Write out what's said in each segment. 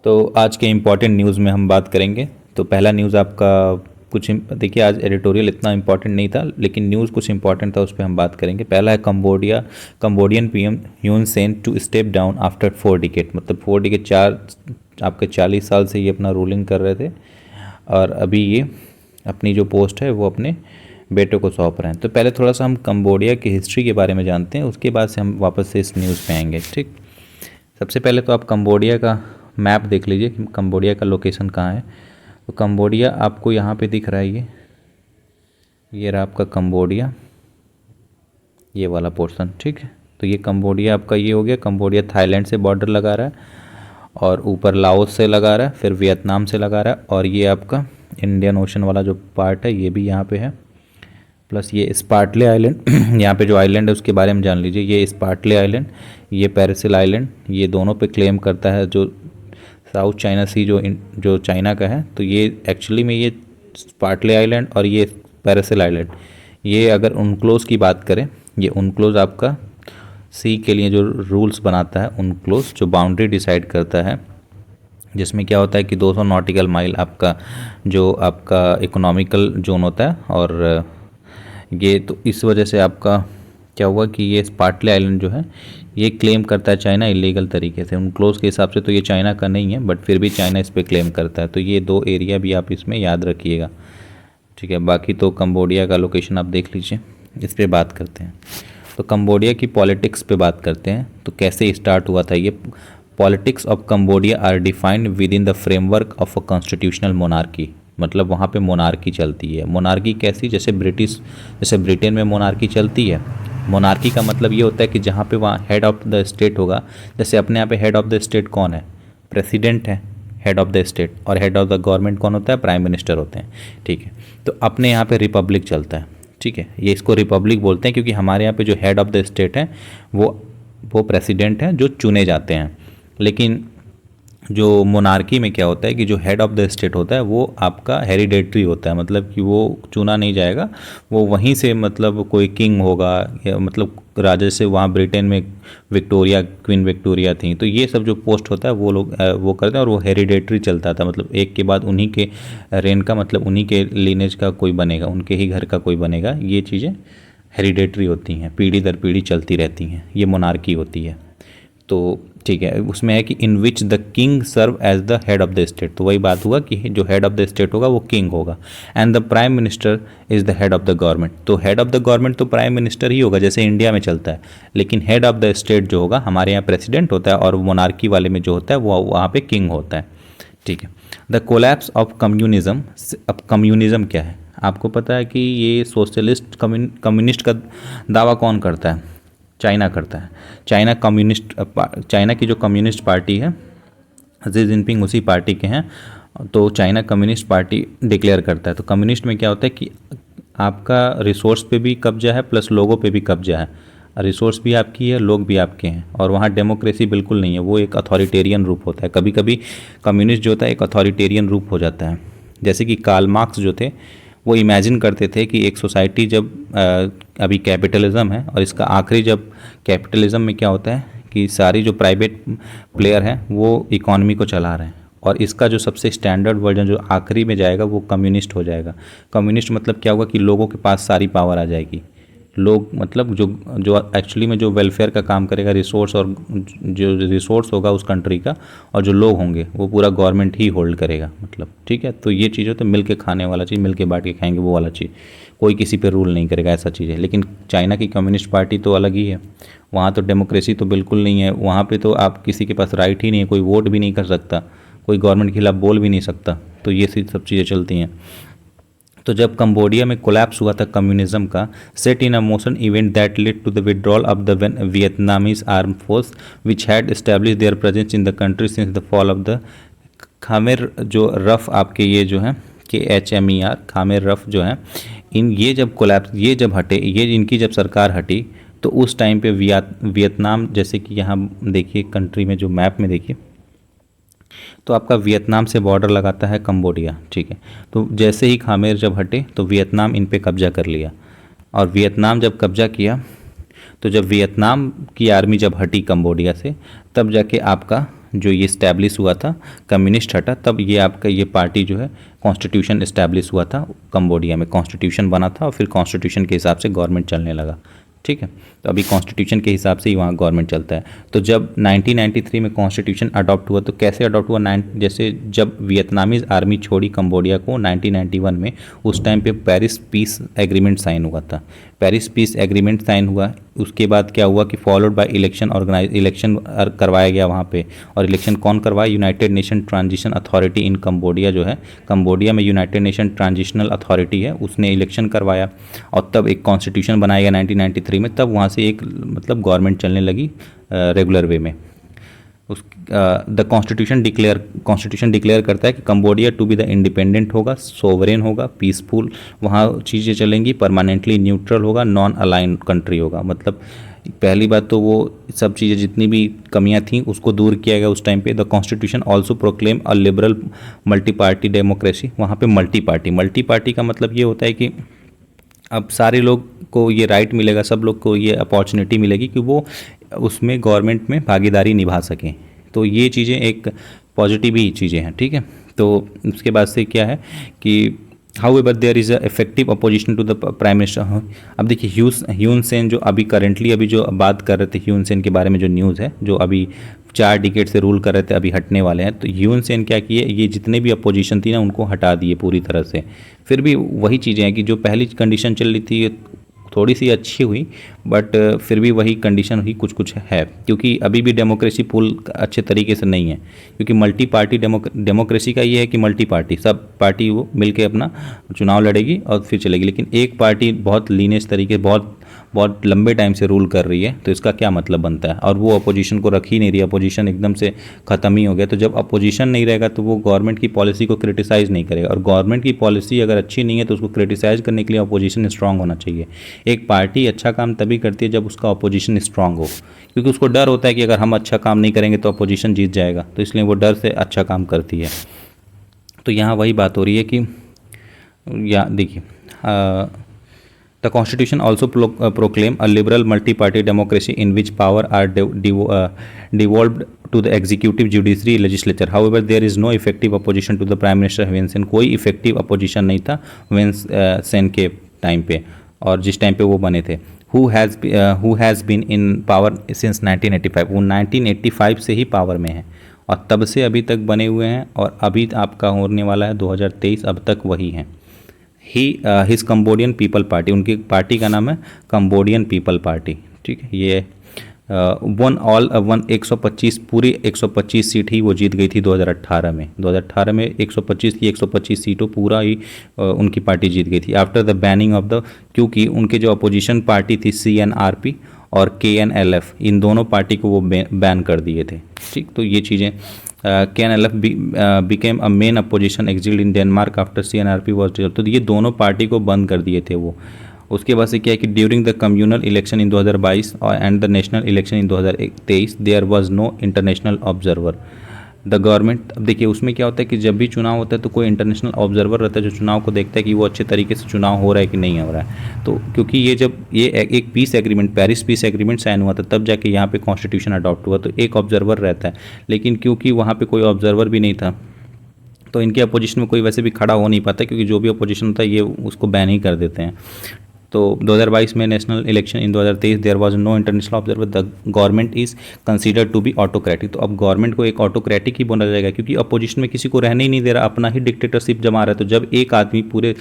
तो आज के इम्पॉर्टेंट न्यूज़ में हम बात करेंगे। तो पहला न्यूज़ आपका कुछ देखिए, आज एडिटोरियल इतना इम्पॉर्टेंट नहीं था लेकिन न्यूज़ कुछ इम्पॉर्टेंट था, उस पर हम बात करेंगे। पहला है Cambodian PM Hun Sen to step down after 4 decade, मतलब 4 डिकेड, चार आपके 40 साल से ये अपना रूलिंग कर रहे थे और अभी ये अपनी जो पोस्ट है वो अपने बेटे को सौंप रहे हैं। तो पहले थोड़ा सा हम कंबोडिया की हिस्ट्री के बारे में जानते हैं, उसके बाद से हम वापस से इस न्यूज़ पे आएंगे। ठीक, सबसे पहले तो आप कंबोडिया का मैप देख लीजिए कि कंबोडिया का लोकेशन कहाँ है। तो कंबोडिया आपको यहाँ पे दिख रहा है, ये रहा आपका कंबोडिया, ये वाला पोर्शन। ठीक है, तो ये कंबोडिया आपका ये हो गया। कंबोडिया थाईलैंड से बॉर्डर लगा रहा है और ऊपर लाओस से लगा रहा है, फिर वियतनाम से लगा रहा है, और ये आपका इंडियन ओशन वाला जो पार्ट है ये भी यहाँ पे है, प्लस ये स्पार्टले आइलैंड यहाँ पे जो आइलैंड है उसके बारे में जान लीजिए। ये स्पार्टले आइलैंड, ये पैरासिल आइलैंड, ये दोनों पे क्लेम करता है जो साउथ चाइना सी जो चाइना का है। तो ये एक्चुअली में ये स्पार्टले आइलैंड और ये पैरासिल आइलैंड, ये अगर उनक्लोज की बात करें, ये उनक्लोज आपका सी के लिए जो रूल्स बनाता है, उनक्लोज जो बाउंड्री डिसाइड करता है, जिसमें क्या होता है कि 200 नॉटिकल माइल आपका जो आपका इकोनॉमिकल जोन होता है। और ये तो इस वजह से आपका क्या हुआ कि ये स्पार्टले आइलैंड जो है ये क्लेम करता है चाइना इलीगल तरीके से। उनक्लोज के हिसाब से तो ये चाइना का नहीं है, बट फिर भी चाइना इस पर क्लेम करता है। तो ये दो एरिया भी आप इसमें याद रखिएगा। ठीक है, बाकी तो कंबोडिया का लोकेशन आप देख लीजिए। इस पर बात करते हैं, तो कंबोडिया की पॉलिटिक्स पे बात करते हैं। तो कैसे स्टार्ट हुआ था ये? Politics of Cambodia are defined with in the framework of a constitutional monarchy, मतलब वहाँ पे मोनार्की चलती है। मोनार्की कैसी? जैसे जैसे ब्रिटेन में मोनार्की चलती है। मोनार्की का मतलब ये होता है कि जहाँ पे वहाँ हेड ऑफ द स्टेट होगा। जैसे अपने यहाँ पे हेड ऑफ द स्टेट कौन है? प्रेसिडेंट है हेड ऑफ द स्टेट, और हेड ऑफ द गवर्नमेंट कौन होता है? प्राइम मिनिस्टर होते हैं। ठीक है, तो अपने यहाँ पे रिपब्लिक चलता है। ठीक है, ये इसको रिपब्लिक बोलते हैं क्योंकि हमारे यहाँ पे जो हेड ऑफ द स्टेट है वो प्रेसिडेंट है जो चुने जाते हैं। लेकिन जो मोनार्की में क्या होता है कि जो हेड ऑफ द स्टेट होता है वो आपका हेरिडेटरी होता है, मतलब कि वो चुना नहीं जाएगा, वो वहीं से मतलब कोई किंग होगा, या मतलब राजा से वहाँ ब्रिटेन में क्वीन विक्टोरिया थी, तो ये सब जो पोस्ट होता है वो लोग वो करते हैं, और वो हेरिडेटरी चलता था, मतलब एक के बाद उन्हीं के रेन का, मतलब उन्हीं के लीनेज का कोई बनेगा, उनके ही घर का कोई बनेगा। ये चीज़ें हेरिडेटरी होती हैं, पीढ़ी दर पीढ़ी चलती रहती हैं, ये मोनार्की होती है। तो ठीक है, उसमें है कि in which the king serve as the head of the state. तो वही बात हुआ कि जो हेड ऑफ द स्टेट होगा वो किंग होगा, and the prime minister is the head of the government. तो हेड ऑफ द गवर्नमेंट तो प्राइम मिनिस्टर ही होगा जैसे इंडिया में चलता है, लेकिन हेड ऑफ द स्टेट जो होगा हमारे यहाँ प्रेसिडेंट होता है, और मोनार्की वाले में जो होता है वो वहाँ पे किंग होता है। ठीक है, द कोलैप्स ऑफ कम्युनिज्म। अब कम्युनिज्म क्या है? आपको पता है कि ये सोशलिस्ट कम्युनिस्ट का दावा कौन करता है? चाइना करता है। चाइना की जो कम्युनिस्ट पार्टी है, शी जिनपिंग उसी पार्टी के हैं, तो चाइना कम्युनिस्ट पार्टी डिक्लेयर करता है। तो कम्युनिस्ट में क्या होता है कि आपका रिसोर्स पे भी कब्जा है, प्लस लोगों पे भी कब्जा है। रिसोर्स भी आपकी है, लोग भी आपके हैं, और वहाँ डेमोक्रेसी बिल्कुल नहीं है, वो एक अथॉरिटेरियन रूप होता है। कभी कभी कम्युनिस्ट जो होता है एक अथॉरिटेरियन रूप हो जाता है। जैसे कि कार्ल मार्क्स जो थे वो इमेजिन करते थे कि एक सोसाइटी जब अभी कैपिटलिज्म है, और इसका आखिरी जब कैपिटलिज्म में क्या होता है कि सारी जो प्राइवेट प्लेयर हैं वो इकॉनमी को चला रहे हैं, और इसका जो सबसे स्टैंडर्ड वर्जन जो आखिरी में जाएगा वो कम्युनिस्ट हो जाएगा। कम्युनिस्ट मतलब क्या होगा कि लोगों के पास सारी पावर आ जाएगी। लोग मतलब जो जो एक्चुअली में जो वेलफेयर का काम करेगा, रिसोर्स, और जो रिसोर्स होगा उस कंट्री का, और जो लोग होंगे वो पूरा गवर्नमेंट ही होल्ड करेगा, मतलब। ठीक है, तो ये चीज़ तो मिल के खाने वाला चीज़, मिल के बांट के खाएंगे वो वाला चीज़, कोई किसी पे रूल नहीं करेगा, ऐसा चीज़ है। लेकिन चाइना की कम्युनिस्ट पार्टी तो अलग ही है, वहाँ तो डेमोक्रेसी तो बिल्कुल नहीं है। वहाँ पर तो आप किसी के पास राइट ही नहीं है, कोई वोट भी नहीं कर सकता, कोई गवर्नमेंट के खिलाफ बोल भी नहीं सकता। तो ये सब चीज़ें चलती हैं। तो जब कंबोडिया में कोलैप्स हुआ था कम्युनिज्म का, set in a motion event that led to the withdrawal of the Vietnamese arm force which had establish their presence in the country since the fall of the Khmer जो रफ आपके ये जो है KHMER खामेर rough जो है, इन ये जब कोलैप्स, ये जब हटे, ये इनकी जब सरकार हटी, तो उस टाइम पे वियतनाम, जैसे कि यहाँ देखिए कंट्री में जो मैप में देखिए, तो आपका वियतनाम से बॉर्डर लगाता है कंबोडिया। ठीक है, तो जैसे ही खामेर जब हटे तो वियतनाम इन पे कब्जा कर लिया, और वियतनाम जब कब्जा किया तो जब वियतनाम की आर्मी जब हटी कंबोडिया से, तब जाके आपका जो ये इस्टेब्लिश हुआ था, कम्युनिस्ट हटा, तब ये आपका ये पार्टी जो है कॉन्स्टिट्यूशन इस्टेब्लिश हुआ था कंबोडिया में, कॉन्स्टिट्यूशन बना था और फिर कॉन्स्टिट्यूशन के हिसाब से गवर्नमेंट चलने लगा। ठीक है, तो अभी कॉन्स्टिट्यूशन के हिसाब से ही वहाँ गवर्नमेंट चलता है। तो जब 1993 में कॉन्स्टिट्यूशन अडॉप्ट हुआ, तो कैसे अडॉप्ट हुआ, जैसे जब वियतनामीज आर्मी छोड़ी कंबोडिया को 1991 में, उस टाइम पे पेरिस पीस एग्रीमेंट साइन हुआ था। पेरिस पीस एग्रीमेंट साइन हुआ, उसके बाद क्या हुआ कि फॉलोड बाय इलेक्शन करवाया गया वहाँ पे। और इलेक्शन कौन करवाया, United nation transition authority in Cambodia जो है, कंबोडिया में यूनाइटेड नेशन ट्रांजिशनल अथॉरिटी है, उसने इलेक्शन करवाया और तब एक कॉन्स्टिट्यूशन बनाया गया 1993 में। तब वहाँ से एक मतलब गवर्नमेंट चलने लगी रेगुलर वे में। उस द कॉन्स्टिट्यूशन डिक्लेयर करता है कि Cambodia to be the independent होगा, सोवरेन होगा, पीसफुल वहाँ चीज़ें चलेंगी, परमानेंटली न्यूट्रल होगा, नॉन अलाइन कंट्री होगा। मतलब पहली बात तो वो सब चीज़ें जितनी भी कमियां थीं उसको दूर किया गया उस टाइम पे। The constitution also proclaim a liberal multi party democracy. वहाँ पे मल्टी पार्टी का मतलब ये होता है कि अब सारे लोग को ये राइट मिलेगा, सब लोग को ये अपॉर्चुनिटी मिलेगी कि वो उसमें गवर्नमेंट में भागीदारी निभा सकें। तो ये चीज़ें एक पॉजिटिव ही चीज़ें हैं। ठीक है, तो उसके बाद से क्या है कि however there is a effective opposition to the prime minister. अब देखिए ह्यून सेन जो अभी करंटली अभी जो बात कर रहे थे, ह्यून सेन के बारे में जो न्यूज़ है, जो अभी 4 डिकेड से रूल कर रहे थे, अभी हटने वाले हैं। तो ह्यून सेन क्या किए, ये जितने भी अपोजिशन थी ना उनको हटा दिए पूरी तरह से। फिर भी वही चीज़ें हैं कि जो पहली कंडीशन चल रही थी थोड़ी सी अच्छी हुई, बट फिर भी वही कंडीशन ही कुछ है, क्योंकि अभी भी डेमोक्रेसी पूल अच्छे तरीके से नहीं है। क्योंकि मल्टी पार्टी डेमोक्रेसी का ये है कि मल्टी पार्टी सब पार्टी वो मिलके अपना चुनाव लड़ेगी और फिर चलेगी, लेकिन एक पार्टी बहुत लीनियस तरीके बहुत लंबे टाइम से रूल कर रही है, तो इसका क्या मतलब बनता है। और वो अपोजिशन को रख ही नहीं रही, अपोजिशन एकदम से ख़त्म ही हो गया। तो जब अपोजिशन नहीं रहेगा तो वो गवर्नमेंट की पॉलिसी को क्रिटिसाइज़ नहीं करेगा, और गवर्नमेंट की पॉलिसी अगर अच्छी नहीं है तो उसको क्रिटिसाइज़ करने के लिए अपोजिशन स्ट्रांग होना चाहिए। एक पार्टी अच्छा काम तभी करती है जब उसका अपोजिशन स्ट्रांग हो, क्योंकि उसको डर होता है कि अगर हम अच्छा काम नहीं करेंगे तो अपोजिशन जीत जाएगा, तो इसलिए वो डर से अच्छा काम करती है। तो यहाँ वही बात हो रही है कि यहाँ देखिए, the Constitution also proclaim a liberal multi-party democracy in which power are devolved to the executive, judiciary, legislature. However, there is no effective opposition to the Prime Minister Hun Sen. कोई effective opposition नहीं था Hun Sen के time पे और जिस time पे वो बने थे। Who has been in power since 1985. वो 1985 से ही पावर में है और तब से अभी तक बने हुए हैं, और अभी आपका होने वाला है 2023, अब तक वही हैं। हिज कंबोडियन पीपल पार्टी, उनकी पार्टी का नाम है कंबोडियन पीपल पार्टी। ठीक है, ये 125 पूरी 125 सीट ही वो जीत गई थी 2018 में। 2018 में 125 की 125 सीटों पूरा ही उनकी पार्टी जीत गई थी after the banning of the, क्योंकि उनके जो अपोजिशन पार्टी थी CNRP और KNLF, इन दोनों पार्टी को वो बैन कर दिए थे। ठीक, तो ये चीज़ें KNLF became a main opposition exiled in Denmark after CNRP was dissolved। तो ये दोनों पार्टी को बंद कर दिए थे वो। उसके बाद से क्या है कि during the communal election in 2022 and the national election in 2023 there was no international observer. The government, अब देखिए उसमें क्या होता है कि जब भी चुनाव होता है तो कोई इंटरनेशनल ऑब्जर्वर रहता है जो चुनाव को देखता है कि वो अच्छे तरीके से चुनाव हो रहा है कि नहीं हो रहा है। तो क्योंकि ये जब ये एक peace agreement, Paris peace agreement sign हुआ था, तब जाके यहाँ पे कॉन्स्टिट्यूशन अडॉप्ट हुआ, तो एक ऑब्जर्वर रहता है। लेकिन क्योंकि वहाँ पे कोई ऑब्जर्वर भी नहीं था तो इनके अपोजिशन में कोई वैसे भी खड़ा हो नहीं पाता, क्योंकि जो भी अपोजिशन होता है ये उसको बैन ही कर देते हैं। तो 2022 में national election in 2023 there was no international observer, the government is considered to be autocratic. तो अब गवर्नमेंट को एक ऑटोक्रेटिक ही बोला जाएगा, क्योंकि अपोजिशन में किसी को रहने ही नहीं दे रहा, अपना ही डिक्टेटरशिप जमा रहा है। तो जब एक आदमी पूरे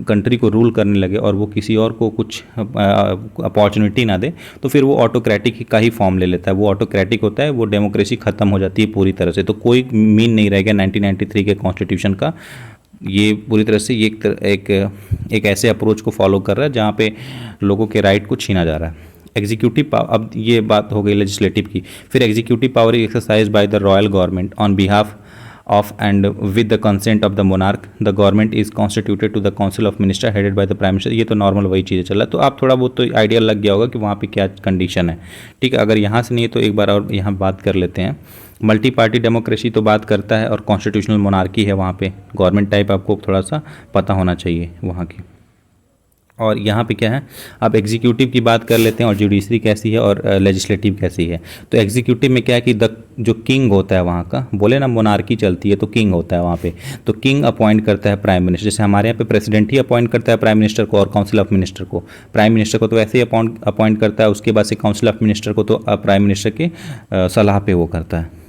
कंट्री को रूल करने लगे और वो किसी और को कुछ अपॉर्चुनिटी ना दे, तो फिर वो ऑटोक्रेटिक का ही फॉर्म ले लेता है। वो ऑटोक्रेटिक होता है, वो डेमोक्रेसी खत्म हो जाती है पूरी तरह से। तो कोई मीन नहीं रह गया 1993 के कॉन्स्टिट्यूशन का। ये पूरी तरह से ये एक ऐसे अप्रोच को फॉलो कर रहा है जहाँ पे लोगों के राइट को छीना जा रहा है। एग्जीक्यूटिव पावर, अब ये बात हो गई लेजिस्लेटिव की। फिर executive power exercise by the royal government on behalf of and with the consent of the monarch. The government is constituted to the council of minister headed by the prime minister. ये तो normal वही चीज़ें चल रहा है, तो आप थोड़ा बहुत तो आइडिया लग गया होगा कि वहाँ पे क्या कंडीशन है। ठीक है, अगर यहाँ से नहीं है तो एक बार और यहाँ बात कर लेते हैं। मल्टी पार्टी डेमोक्रेसी तो बात करता है, और कॉन्स्टिट्यूशनल मोनार्की है वहाँ पे। गवर्नमेंट टाइप आपको थोड़ा सा पता होना चाहिए वहाँ की। और यहाँ पे क्या है, अब एग्जीक्यूटिव की बात कर लेते हैं और जुडिशरी कैसी है और लेजिस्लेटिव कैसी है। तो एग्जीक्यूटिव में क्या है कि द जो किंग होता है वहाँ का, बोले ना मोनार्की चलती है तो किंग होता है वहाँ पे। तो किंग अपॉइंट करता है प्राइम मिनिस्टर, जैसे हमारे यहाँ पे प्रेसिडेंट ही अपॉइंट करता है प्राइम मिनिस्टर को और काउंसिल ऑफ मिनिस्टर को। प्राइम मिनिस्टर को तो ऐसे ही अपॉइंट करता है, उसके बाद से काउंसिल ऑफ मिनिस्टर को तो प्राइम मिनिस्टर के सलाह पे वो करता है।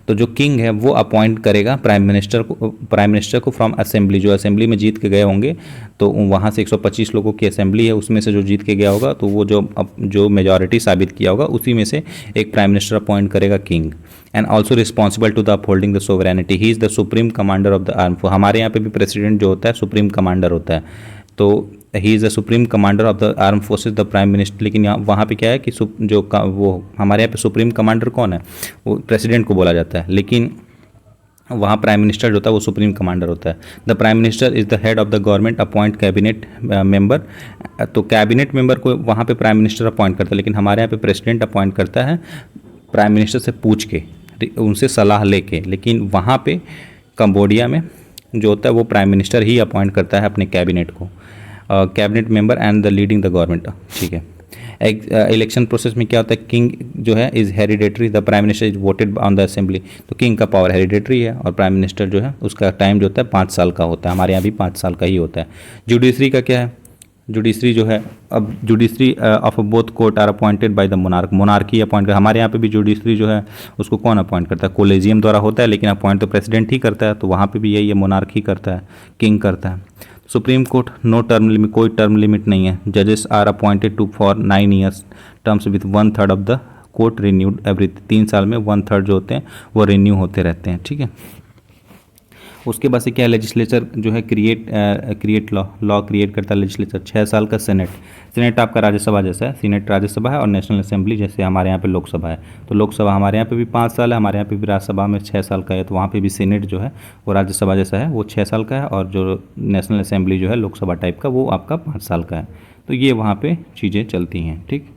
तो जो किंग है वो अपॉइंट करेगा प्राइम मिनिस्टर को फ्रॉम असेंबली, जो असेंबली में जीत के गए होंगे। तो वहाँ से 125 लोगों की असेंबली है, उसमें से जो जीत के गया होगा तो वो जो मेजॉरिटी साबित किया होगा उसी में से एक प्राइम मिनिस्टर अपॉइंट करेगा king. And also responsible to the upholding the sovereignty, he is the supreme commander of the arm force. हमारे यहाँ पे भी प्रेसिडेंट जो होता है सुप्रीम कमांडर होता है, तो ही is the supreme commander of the arm forces the prime minister. लेकिन यहाँ वहाँ पे क्या है कि वो हमारे यहाँ पे सुप्रीम कमांडर कौन है, वो प्रेसिडेंट को बोला जाता है, लेकिन वहाँ प्राइम मिनिस्टर जो होता है वो सुप्रीम कमांडर होता है। The prime minister is the head of the government, appoint cabinet member. तो कैबिनेट मेंबर को वहाँ पे प्राइम मिनिस्टर अपॉइंट करता है, लेकिन हमारे यहाँ पे प्रेसिडेंट अपॉइंट करता है प्राइम मिनिस्टर से पूछ के, उनसे सलाह लेके। लेकिन वहाँ पे कंबोडिया में जो होता है वो प्राइम मिनिस्टर ही अपॉइंट करता है अपने कैबिनेट को, cabinet member and the leading the government. ठीक है। इलेक्शन प्रोसेस में क्या होता है, किंग जो है is hereditary, the prime minister is voted on the assembly. तो किंग का पावर हेरिडेटरी है और प्राइम मिनिस्टर जो है उसका टाइम जो होता है 5 साल का होता है, हमारे यहाँ भी 5 साल का ही होता है। जुडिशरी का क्या है, जुडिशरी जो है, अब judiciary of both court are appointed by the monarchy appoint कर। हमारे यहाँ पे भी जुडिशरी जो है उसको कौन अपॉइंट करता है, कोलेजियम द्वारा होता है, लेकिन अपॉइंट तो प्रेसिडेंट ही करता है। तो वहाँ पे भी यही है, मोनार्की करता है, किंग करता है। Supreme court no term limit, कोई टर्म लिमिट नहीं है। जजेस are appointed to for 9 years terms with 1/3 of the court renewed every 3 साल में 1/3 जो होते हैं वो रिन्यू होते रहते हैं। ठीक है। उसके बाद से क्या है, लेजिस्लेचर जो है क्रिएट लॉ क्रिएट करता है लेजिस्लेचर। 6 साल का सेनेट आपका राज्यसभा जैसा है, सीनेट राज्यसभा है और नेशनल असेंबली जैसे हमारे यहाँ पे लोकसभा है। तो लोकसभा हमारे यहाँ पे भी 5 साल है, हमारे यहाँ पे भी राज्यसभा में 6 साल का है। तो वहाँ पे भी सीनेट जो है वो राज्यसभा जैसा है, वो 6 साल का है, और जो नेशनल असेंबली जो है लोकसभा टाइप का वो आपका 5 साल का है। तो ये वहाँ पर चीज़ें चलती हैं। ठीक,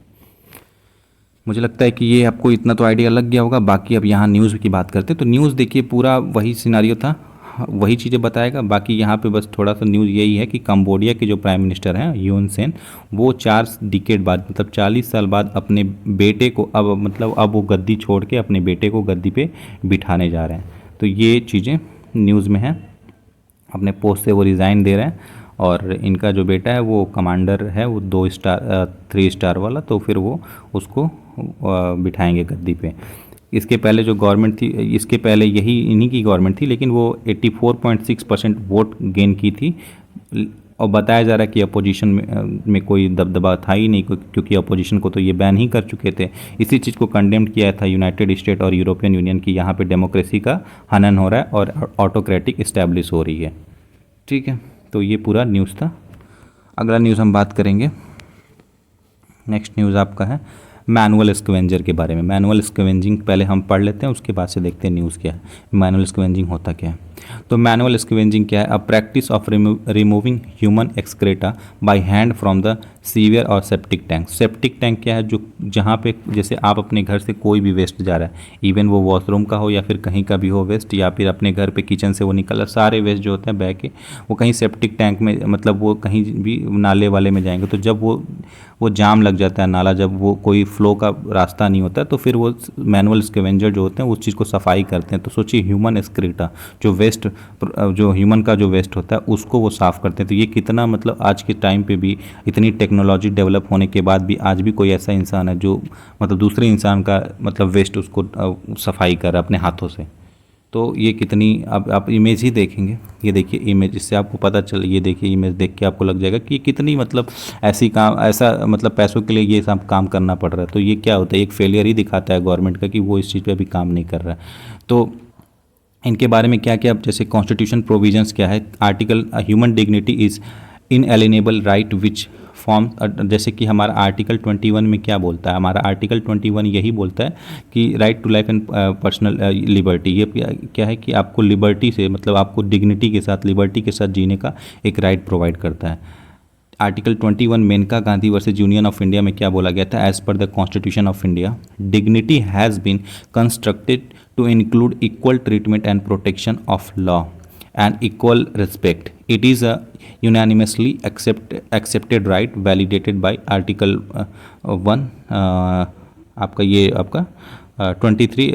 मुझे लगता है कि ये आपको इतना तो आइडिया लग गया होगा। बाकी अब यहाँ न्यूज़ की बात करते हैं, तो न्यूज़ देखिए पूरा वही सिनारियो था, वही चीज़ें बताएगा। बाकी यहाँ पे बस थोड़ा सा न्यूज़ यही है कि कंबोडिया के जो प्राइम मिनिस्टर हैं यून सेन, वो 4 डिकेड बाद मतलब 40 साल बाद अपने बेटे को अब वो गद्दी छोड़ के अपने बेटे को गद्दी पे बिठाने जा रहे हैं। तो ये चीज़ें न्यूज़ में हैं, अपने पोस्ट से वो रिज़ाइन दे रहे हैं, और इनका जो बेटा है वो कमांडर है, वो 2 स्टार 3 स्टार वाला, तो फिर वो उसको बिठाएंगे गद्दी पे। इसके पहले जो गवर्नमेंट थी, इसके पहले यही इन्हीं की गवर्नमेंट थी, लेकिन वो 84.6% वोट गेन की थी। और बताया जा रहा है कि अपोजिशन में कोई दबदबा था ही नहीं, क्योंकि अपोजिशन को तो ये बैन ही कर चुके थे। इसी चीज़ को कंडेम किया था यूनाइटेड स्टेट और यूरोपियन यूनियन की, यहाँ पे डेमोक्रेसी का हनन हो रहा है और ऑटोक्रेटिक इस्टेब्लिश हो रही है। ठीक है, तो ये पूरा न्यूज़ था। अगला न्यूज़ हम बात करेंगे, नेक्स्ट न्यूज़ आपका है मैनुअल स्कवेंजर के बारे में। मैनुअल स्कवेंजिंग पहले हम पढ़ लेते हैं, उसके बाद से देखते हैं न्यूज़ क्या है, मैनुअल स्कवेंजिंग होता क्या है। तो मैनुअल स्कवेंजिंग क्या है, a practice of removing human excreta by hand from the severe और सेप्टिक टैंक। सेप्टिक टैंक क्या है, जो जहाँ पे जैसे आप अपने घर से कोई भी वेस्ट जा रहा है, इवन वो वॉशरूम का हो या फिर कहीं का भी हो वेस्ट, या फिर अपने घर पे किचन से वो निकल रहा, सारे वेस्ट जो होते हैं बह के वो कहीं सेप्टिक टैंक में, मतलब वो कहीं भी नाले वाले में जाएंगे। तो जब वो जाम लग जाता है नाला, जब वो कोई फ्लो का रास्ता नहीं होता, तो फिर वो मैनुअल स्कैवेंजर जो होते हैं उस चीज़ को सफाई करते हैं। तो सोचिए ह्यूमन एक्सक्रीटा, जो वेस्ट, जो ह्यूमन का जो वेस्ट होता है उसको वो साफ़ करते हैं। तो ये कितना, मतलब आज के टाइम पे भी इतनी टेक्नोलॉजी डेवलप होने के बाद भी आज भी कोई ऐसा इंसान है जो मतलब दूसरे इंसान का मतलब वेस्ट उसको सफाई कर रहा है अपने हाथों से। तो ये कितनी, अब आप इमेज ही देखेंगे, ये देखिए इमेज, इससे आपको पता चल, ये देखिए इमेज देख के आपको लग जाएगा कि कितनी मतलब ऐसा मतलब पैसों के लिए ये सब काम करना पड़ रहा है। तो ये क्या होता है, एक फेलियर ही दिखाता है गवर्नमेंट का कि वो इस चीज़ पे भी काम नहीं कर रहा है। तो इनके बारे में क्या क्या, जैसे कॉन्स्टिट्यूशन प्रोविजंस क्या है, article human dignity is inalienable right which form, जैसे कि हमारा आर्टिकल 21 में क्या बोलता है, हमारा आर्टिकल 21 यही बोलता है कि right to life and personal liberty. ये क्या है कि आपको लिबर्टी से, मतलब आपको डिग्निटी के साथ, लिबर्टी के साथ जीने का एक राइट प्रोवाइड करता है। Article 21 Maneka Gandhi versus union of India में क्या बोला गया था, as per the constitution of India dignity has been constructed to include equal treatment and protection of law and equal respect. It is a unanimously accepted right validated by Article 1 आपका ये आपका 23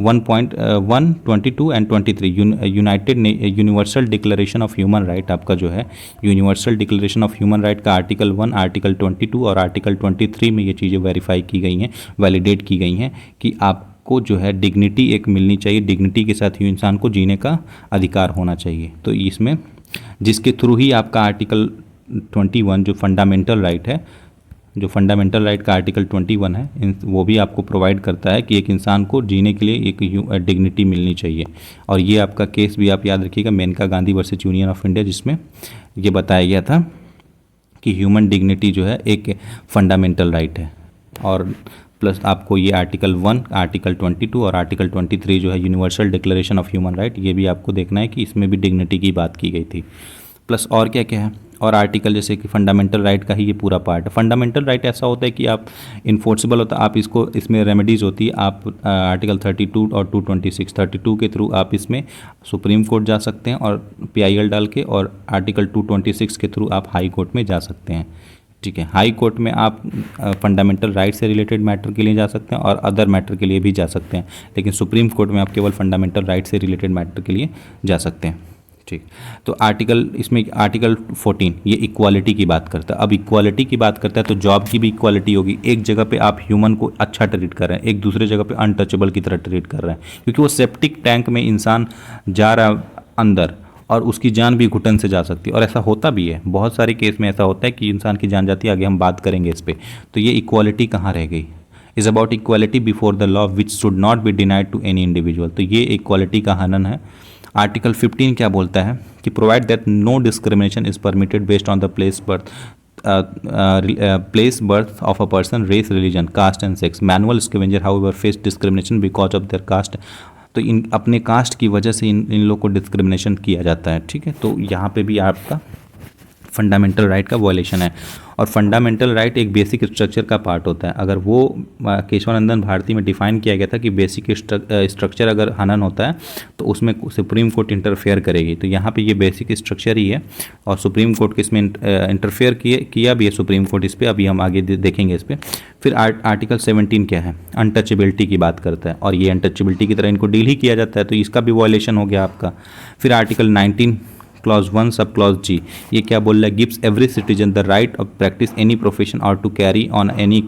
1.1 22 and 23 United universal declaration of human right आपका जो है universal declaration of human right का article 1, article 22 और article 23 में ये चीज़ें वेरीफाई की गई हैं, वैलिडेट की गई हैं कि आपको जो है डिग्निटी एक मिलनी चाहिए, डिग्निटी के साथ ही इंसान को जीने का अधिकार होना चाहिए। तो इसमें जिसके थ्रू ही आपका आर्टिकल 21 जो फंडामेंटल राइट है, जो फंडामेंटल राइट का आर्टिकल 21 है, वो भी आपको प्रोवाइड करता है कि एक इंसान को जीने के लिए एक डिग्निटी मिलनी चाहिए। और ये आपका केस भी आप याद रखिएगा, Maneka Gandhi versus union of India, जिसमें ये बताया गया था कि ह्यूमन डिग्निटी जो है एक फंडामेंटल राइट है। और प्लस आपको ये आर्टिकल 1, आर्टिकल 22 और आर्टिकल 23 जो है universal declaration of human right, ये भी आपको देखना है कि इसमें भी डिग्निटी की बात की गई थी। प्लस और क्या क्या है, और आर्टिकल जैसे कि फंडामेंटल राइट का ही ये पूरा पार्ट है। फंडामेंटल राइट ऐसा होता है कि आप इन्फोर्सेबल होता है, आप इसको इसमें रेमेडीज़ होती है। आप आर्टिकल 32 और 226 32 के थ्रू आप इसमें सुप्रीम कोर्ट जा सकते हैं और PIL डाल के, और आर्टिकल 226 के थ्रू आप हाई कोर्ट में जा सकते हैं। ठीक है, हाई कोर्ट में आप फंडामेंटल राइट से रिलेटेड मैटर के लिए जा सकते हैं और अदर मैटर के लिए भी जा सकते हैं, लेकिन सुप्रीम कोर्ट में आप केवल फंडामेंटल राइट से रिलेटेड मैटर के लिए जा सकते हैं। ठीक, तो इसमें आर्टिकल 14 ये इक्वालिटी की बात करता है। अब इक्वालिटी की बात करता है तो जॉब की भी इक्वालिटी होगी। एक जगह पे आप ह्यूमन को अच्छा ट्रीट कर रहे हैं, एक दूसरे जगह पे अनटचेबल की तरह ट्रीट कर रहे हैं, क्योंकि वो सेप्टिक टैंक में इंसान जा रहा है अंदर और उसकी जान भी घुटन से जा सकती है, और ऐसा होता भी है। बहुत सारे केस में ऐसा होता है कि इंसान की जान जाती है, आगे हम बात करेंगे इस पर। तो ये इक्वालिटी कहाँ रह गई? Is about equality before the law which should not be denied to any individual. तो ये इक्वालिटी का हनन है। आर्टिकल 15 क्या बोलता है कि provide that no discrimination is permitted based on the place birth of a person, race, religion, caste and sex. Manual scavenger however face discrimination because of their caste. तो इन अपने कास्ट की वजह से इन लोग को डिस्क्रिमिनेशन किया जाता है। ठीक है, तो यहाँ पे भी आपका फंडामेंटल राइट का वॉयलेशन है। और फंडामेंटल राइट एक बेसिक स्ट्रक्चर का पार्ट होता है। अगर वो केशवानंदन भारती में डिफाइन किया गया था कि बेसिक स्ट्रक्चर अगर हनन होता है तो उसमें सुप्रीम कोर्ट इंटरफेयर करेगी। तो यहाँ पे ये बेसिक स्ट्रक्चर ही है और सुप्रीम कोर्ट के इसमें इंटरफेयर किया भी है सुप्रीम कोर्ट इस पर। अभी हम आगे देखेंगे इस पर। फिर आर्टिकल 17 क्या है? अनटचेबिलिटी की बात करता है, और ये अनटचेबिलिटी की तरह इनको डील ही किया जाता है, तो इसका भी वॉयलेशन हो गया आपका। फिर article 19 clause 1 sub clause G, ये क्या बोल रहा है? Gives every citizen the right of practice any profession or to carry on any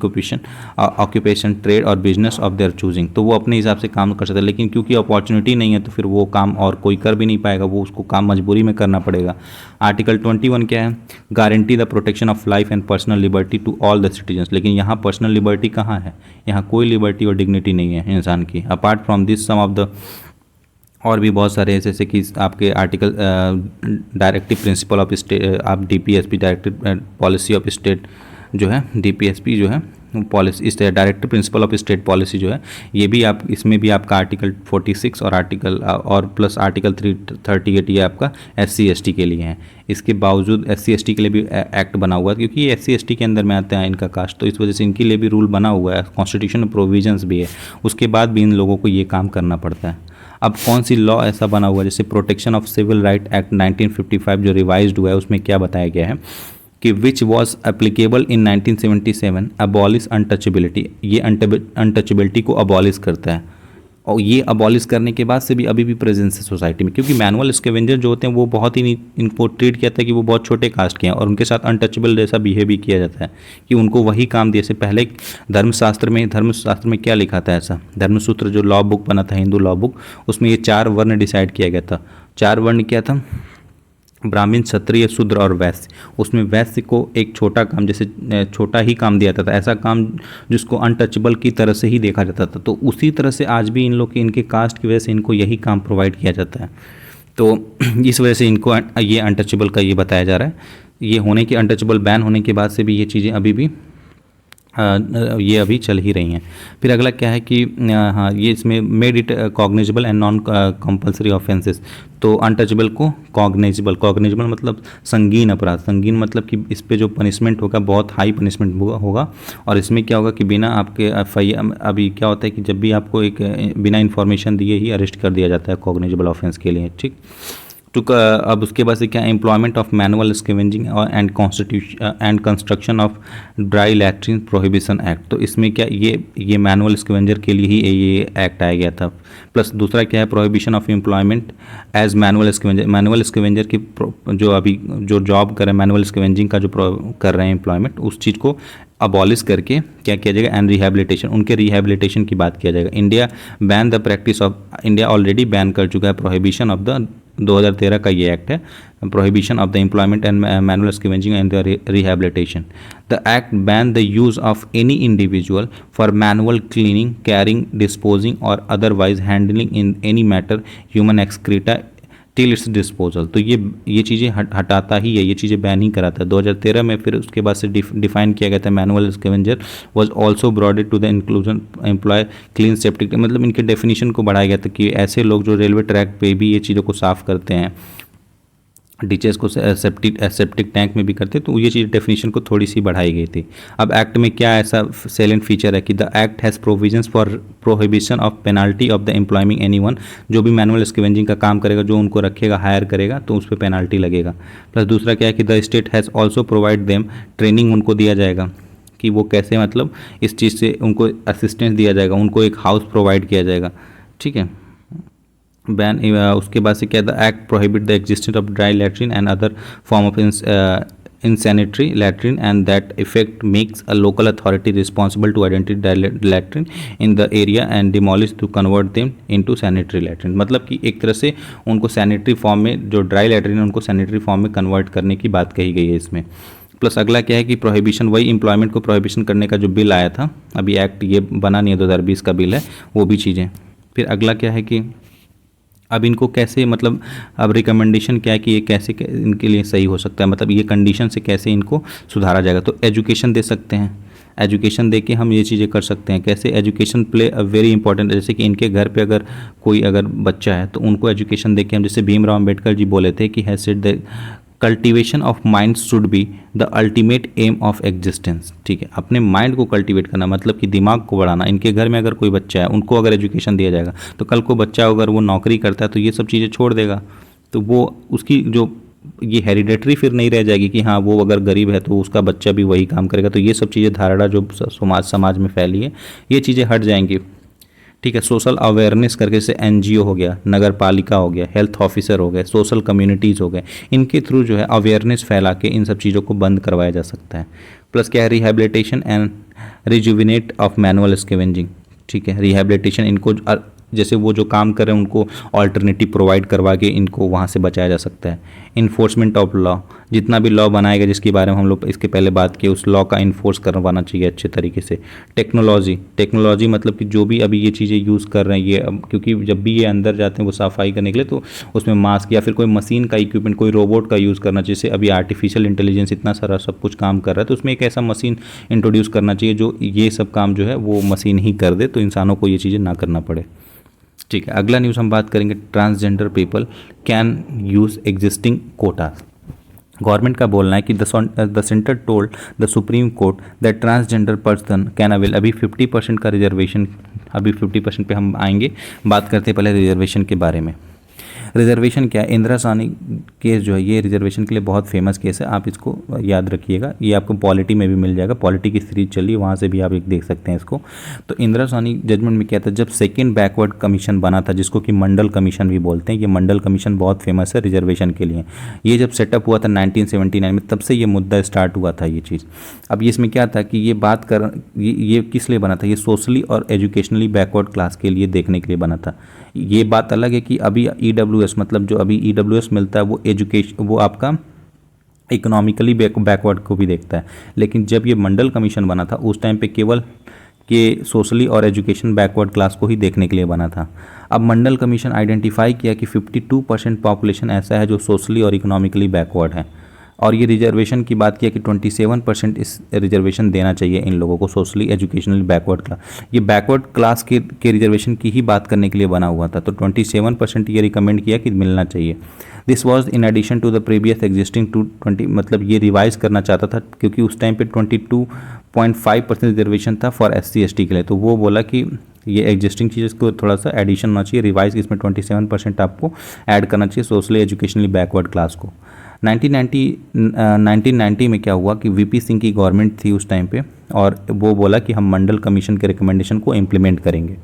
occupation trade or business of their choosing. तो वो अपने हिसाब से काम कर सकते हैं, लेकिन क्योंकि अपॉर्चुनिटी नहीं है तो फिर वो काम और कोई कर भी नहीं पाएगा, वो उसको काम मजबूरी में करना पड़ेगा। आर्टिकल 21 क्या है? Guarantee the protection of life and personal liberty to all the citizens. लेकिन यहाँ पर्सनल लिबर्टी कहाँ है? यहाँ कोई लिबर्टी और डिग्निटी नहीं है इंसान की। Apart from this some of the और भी बहुत सारे जैसे कि आपके article directive principle of state, आप DPSP directive policy of state जो है, DPSP जो है पॉलिसी, इस directive principle of state policy जो है, ये भी आप इसमें भी आपका आर्टिकल 46 और आर्टिकल और प्लस आर्टिकल 338 ये आपका SC ST के लिए है। इसके बावजूद SC ST के लिए भी एक्ट बना हुआ है, क्योंकि ये SC ST के अंदर में आते हैं इनका कास्ट, तो इस वजह से इनके लिए भी रूल बना हुआ है, कॉन्स्टिट्यूशन प्रोविजंस भी है। उसके बाद भी इन लोगों को ये काम करना पड़ता है। अब कौन सी लॉ ऐसा बना हुआ है? जैसे protection of civil right act 1955 जो रिवाइज्ड हुआ है, उसमें क्या बताया गया है कि which was applicable in 1977 abolish untouchability. ये अनटचेबिलिटी को अबॉलिश करता है, और ये अबॉलिश करने के बाद से भी अभी भी प्रेजेंस है सोसाइटी में, क्योंकि मैनुअल स्कैवेंजर जो होते हैं वो बहुत ही इनको ट्रीट किया था कि वो बहुत छोटे कास्ट के हैं, और उनके साथ अनटचेबल जैसा बिहेव भी किया जाता है कि उनको वही काम दिए। से पहले धर्मशास्त्र में क्या लिखा था? ऐसा धर्मसूत्र जो लॉ बुक बना था, हिंदू लॉ बुक, उसमें ये 4 वर्ण डिसाइड किया गया था। 4 वर्ण क्या था? ब्राह्मण, क्षत्रिय, शूद्र और वैश्य। उसमें वैश्य को एक छोटा काम, जैसे छोटा ही काम दिया जाता था, ऐसा काम जिसको अनटचेबल की तरह से ही देखा जाता था। तो उसी तरह से आज भी इन लोग के इनके कास्ट की वजह से इनको यही काम प्रोवाइड किया जाता है। तो इस वजह से इनको ये अनटचेबल का ये बताया जा रहा है। ये होने के अनटचेबल बैन होने के बाद से भी ये चीज़ें अभी भी ये अभी चल ही रही हैं। फिर अगला क्या है कि हाँ, ये इसमें made it cognizable and non compulsory offences. तो अनटचेबल को कॉग्निजेबल मतलब संगीन अपराध, संगीन मतलब कि इस पे जो पनिशमेंट होगा बहुत हाई पनिशमेंट होगा। और इसमें क्या होगा कि बिना आपके अभी क्या होता है कि जब भी आपको एक बिना इन्फॉर्मेशन दिए ही अरेस्ट कर दिया जाता है कॉग्निजेबल ऑफेंस के लिए। ठीक, टू अब उसके बाद से क्या, employment of manual scavenging and constitution and construction of dry latrine prohibition act. तो इसमें क्या, ये मैनुअल स्कैवेंजर के लिए ही ये एक्ट आया गया था। प्लस दूसरा क्या है, prohibition of employment as manual scavenger. Manual scavenger की जो अभी जो जॉब कर रहे हैं मैनुअल स्कैवेंजिंग का जो कर रहे हैं एम्प्लॉयमेंट, उस चीज़ को अबॉलिश करके क्या किया जाएगा, एंड रिहैबिलिटेशन, उनके रिहैबिलिटेशन की बात किया जाएगा। India ban the practice of, India already ban कर चुका है प्रोहिबिशन ऑफ द, 2013 का ये एक्ट है, prohibition of the employment and manual scavenging and the rehabilitation. The act ban the use of any individual for manual cleaning, carrying, disposing or otherwise handling in any matter human excreta till its disposal. तो ये चीज़ें हटाता ही है, ये चीज़ें ban ही कराता है 2013 में। फिर उसके बाद से डिफाइन किया गया था manual scavenger was also broadened to the inclusion employ clean septic, मतलब इनके डेफिनेशन को बढ़ाया गया था कि ऐसे लोग जो रेलवे ट्रैक पे भी ये चीज़ों को साफ़ करते हैं, डीचेस को सेप्टिक टैंक में भी करते, तो ये चीज़ डेफिनेशन को थोड़ी सी बढ़ाई गई थी। अब एक्ट में क्या ऐसा सेलेंट फीचर है कि the act has provisions for prohibition of penalty of the employing anyone, जो भी मैनुअल स्कैवेंजिंग का काम करेगा, जो उनको रखेगा, हायर करेगा, तो उस पर पेनाल्टी लगेगा। प्लस दूसरा क्या है कि the state has also provide them, training उनको दिया जाएगा कि वो कैसे, मतलब इस चीज़ से उनको असिस्टेंस दिया जाएगा, उनको एक हाउस प्रोवाइड किया जाएगा, ठीक है। बैन उसके बाद से क्या, the act prohibit the existence of dry latrine and other form of insanitary latrine and that effect makes a local authority responsible to identify latrine in the area and demolish to convert them into sanitary latrine। मतलब कि एक तरह से उनको sanitary form में, जो dry latrine है उनको सैनिटरी फॉर्म में कन्वर्ट करने की बात कही गई है इसमें। प्लस अगला क्या है कि प्रोहिबिशन, वही एम्प्लॉयमेंट को प्रोहिबिशन करने का जो बिल आया था, अभी एक्ट ये बना नहीं है, 2020 का बिल है, वो भी चीज़ें। फिर अगला क्या है कि अब इनको कैसे, मतलब अब रिकमेंडेशन क्या है कि ये कैसे इनके लिए सही हो सकता है, मतलब ये कंडीशन से कैसे इनको सुधारा जाएगा। तो एजुकेशन दे सकते हैं, एजुकेशन दे के हम ये चीज़ें कर सकते हैं। कैसे, education play a very important, जैसे कि इनके घर पे अगर कोई बच्चा है तो उनको एजुकेशन दे के, हम जैसे भीमराव अम्बेडकर जी बोले थे कि has said the cultivation of mind should be the ultimate aim of existence. ठीक है, अपने माइंड को कल्टीवेट करना, मतलब कि दिमाग को बढ़ाना। इनके घर में अगर कोई बच्चा है, उनको अगर एजुकेशन दिया जाएगा तो कल को बच्चा अगर वो नौकरी करता है तो ये सब चीज़ें छोड़ देगा, तो वो उसकी जो ये हेरिडेटरी फिर नहीं रह जाएगी कि हाँ वो अगर गरीब है तो उसका बच्चा भी वही काम करेगा। तो ये सब चीज़ें, धारणा जो समाज में फैली है, ये चीज़ें हट जाएंगी। ठीक है, सोशल अवेयरनेस करके, जैसे एनजीओ हो गया, नगर पालिका हो गया, हेल्थ ऑफिसर हो गए, सोशल कम्युनिटीज़ हो गए, इनके थ्रू जो है अवेयरनेस फैला के इन सब चीज़ों को बंद करवाया जा सकता है। प्लस क्या है, rehabilitation and rejuvenate of manual scavenging. ठीक है, रिहैबिलिटेशन, इनको जैसे वो जो काम कर रहे हैं उनको ऑल्टरनेटिव प्रोवाइड करवा के इनको वहाँ से बचाया जा सकता है। इन्फोर्समेंट ऑफ लॉ, जितना भी लॉ बनाएगा जिसके बारे में हम लोग इसके पहले बात की, उस लॉ का इन्फोर्स करवाना चाहिए अच्छे तरीके से। टेक्नोलॉजी मतलब कि जो भी अभी ये चीज़ें यूज़ कर रहे हैं ये, क्योंकि जब भी ये अंदर जाते हैं वो सफाई करने के लिए, तो उसमें मास्क या फिर कोई मशीन का इक्विपमेंट, कोई रोबोट का यूज़ करना चाहिए। जैसे अभी आर्टिफिशियल इंटेलिजेंस इतना सारा सब कुछ काम कर रहा है, तो उसमें एक ऐसा मशीन इंट्रोड्यूस करना चाहिए जो ये सब काम जो है वो मशीन ही कर दे, तो इंसानों को ये चीज़ें ना करना पड़े। ठीक है, अगला न्यूज़ हम बात करेंगे, transgender people can use existing quotas. Government का बोलना है कि the centre told the supreme court that transgender person can avail, अभी 50% का रिजर्वेशन, अभी 50% पे हम आएंगे, बात करते हैं पहले रिजर्वेशन के बारे में। रिजर्वेशन क्या है, इंदिरा साहनी केस जो है ये रिजर्वेशन के लिए बहुत फेमस केस है, आप इसको याद रखिएगा। ये आपको पॉलिटी में भी मिल जाएगा, पॉलिटी की सीरीज चली वहाँ से भी आप एक देख सकते हैं इसको। तो इंदिरा साहनी जजमेंट में क्या था, जब सेकेंड बैकवर्ड कमीशन बना था, जिसको कि मंडल कमीशन भी बोलते हैं, ये मंडल कमीशन बहुत फेमस है रिजर्वेशन के लिए। ये जब सेटअप हुआ था 1979 में, तब से ये मुद्दा स्टार्ट हुआ था ये चीज़। अब इसमें क्या था कि ये बात कर, ये किस लिए बना था, ये सोशली और एजुकेशनली बैकवर्ड क्लास के लिए देखने के लिए बना था। ये बात अलग है कि अभी EWS, मतलब जो अभी EWS मिलता है वो एजुकेशन, वो आपका इकोनॉमिकली बैकवर्ड को भी देखता है। लेकिन जब ये मंडल कमीशन बना था उस टाइम पे केवल के सोशली और एजुकेशन बैकवर्ड क्लास को ही देखने के लिए बना था। अब मंडल कमीशन आइडेंटिफाई किया कि 52% पॉपुलेशन ऐसा है जो सोशली और इकोनॉमिकली बैकवर्ड है, और ये रिजर्वेशन की बात किया कि 27% इस रिजर्वेशन देना चाहिए इन लोगों को, सोशली एजुकेशनली बैकवर्ड क्लास। ये बैकवर्ड क्लास के रिजर्वेशन की ही बात करने के लिए बना हुआ था, तो 27% ये रिकमेंड किया कि मिलना चाहिए। This was in addition to the previous existing to 20, मतलब ये रिवाइज करना चाहता था क्योंकि उस टाइम पे 22.5% रिजर्वेशन था फॉर SC ST के लिए, तो वो बोला कि ये एग्जिस्टिंग चीज़ को थोड़ा सा एडिशन होना चाहिए, रिवाइज इसमें 27% आपको ऐड करना चाहिए सोशली एजुकेशनली बैकवर्ड क्लास को। 1990 में क्या हुआ कि VP सिंह की गवर्नमेंट थी उस टाइम पे, और वो बोला कि हम मंडल कमीशन के रिकमेंडेशन को इम्प्लीमेंट करेंगे।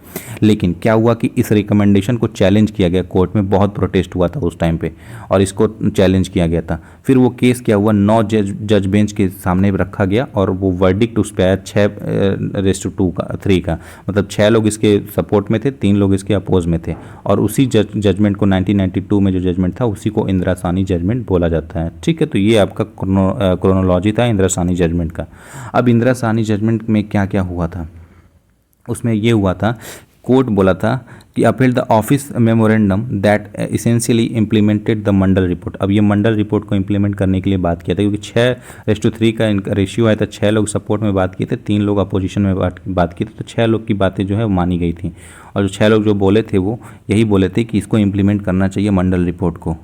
लेकिन क्या हुआ कि इस रिकमेंडेशन को चैलेंज किया गया, कोर्ट में बहुत प्रोटेस्ट हुआ था उस टाइम पे और इसको चैलेंज किया गया था। फिर वो केस क्या हुआ, 9 जज बेंच के सामने रखा गया और वो वर्डिक्ट उस पर आया 6-3 का, मतलब 6 लोग इसके सपोर्ट में थे, 3 लोग इसके अपोज में थे, और उसी जजमेंट को 1992 में जो जजमेंट था उसी को इंदिरा साहनी जजमेंट बोला जाता है। ठीक है, तो ये आपका क्रोनोलॉजी था इंदिरा साहनी जजमेंट का। अब इंदिरा साहनी जजमेंट में क्या क्या हुआ था, उसमें ये हुआ था, कोर्ट बोला था कि appeal the office memorandum that essentially implemented the Mandal report. अब ये मंडल रिपोर्ट को इम्प्लीमेंट करने के लिए बात किया था, क्योंकि 6:3 का इनका रेशियो आया था, 6 लोग सपोर्ट में बात किए थे, 3 लोग अपोजिशन में बात की थी, तो 6 लोग की बातें जो है मानी गई थी, और जो 6 लोग जो बोले थे वो यही बोले थे कि इसको इम्प्लीमेंट करना चाहिए मंडल रिपोर्ट को।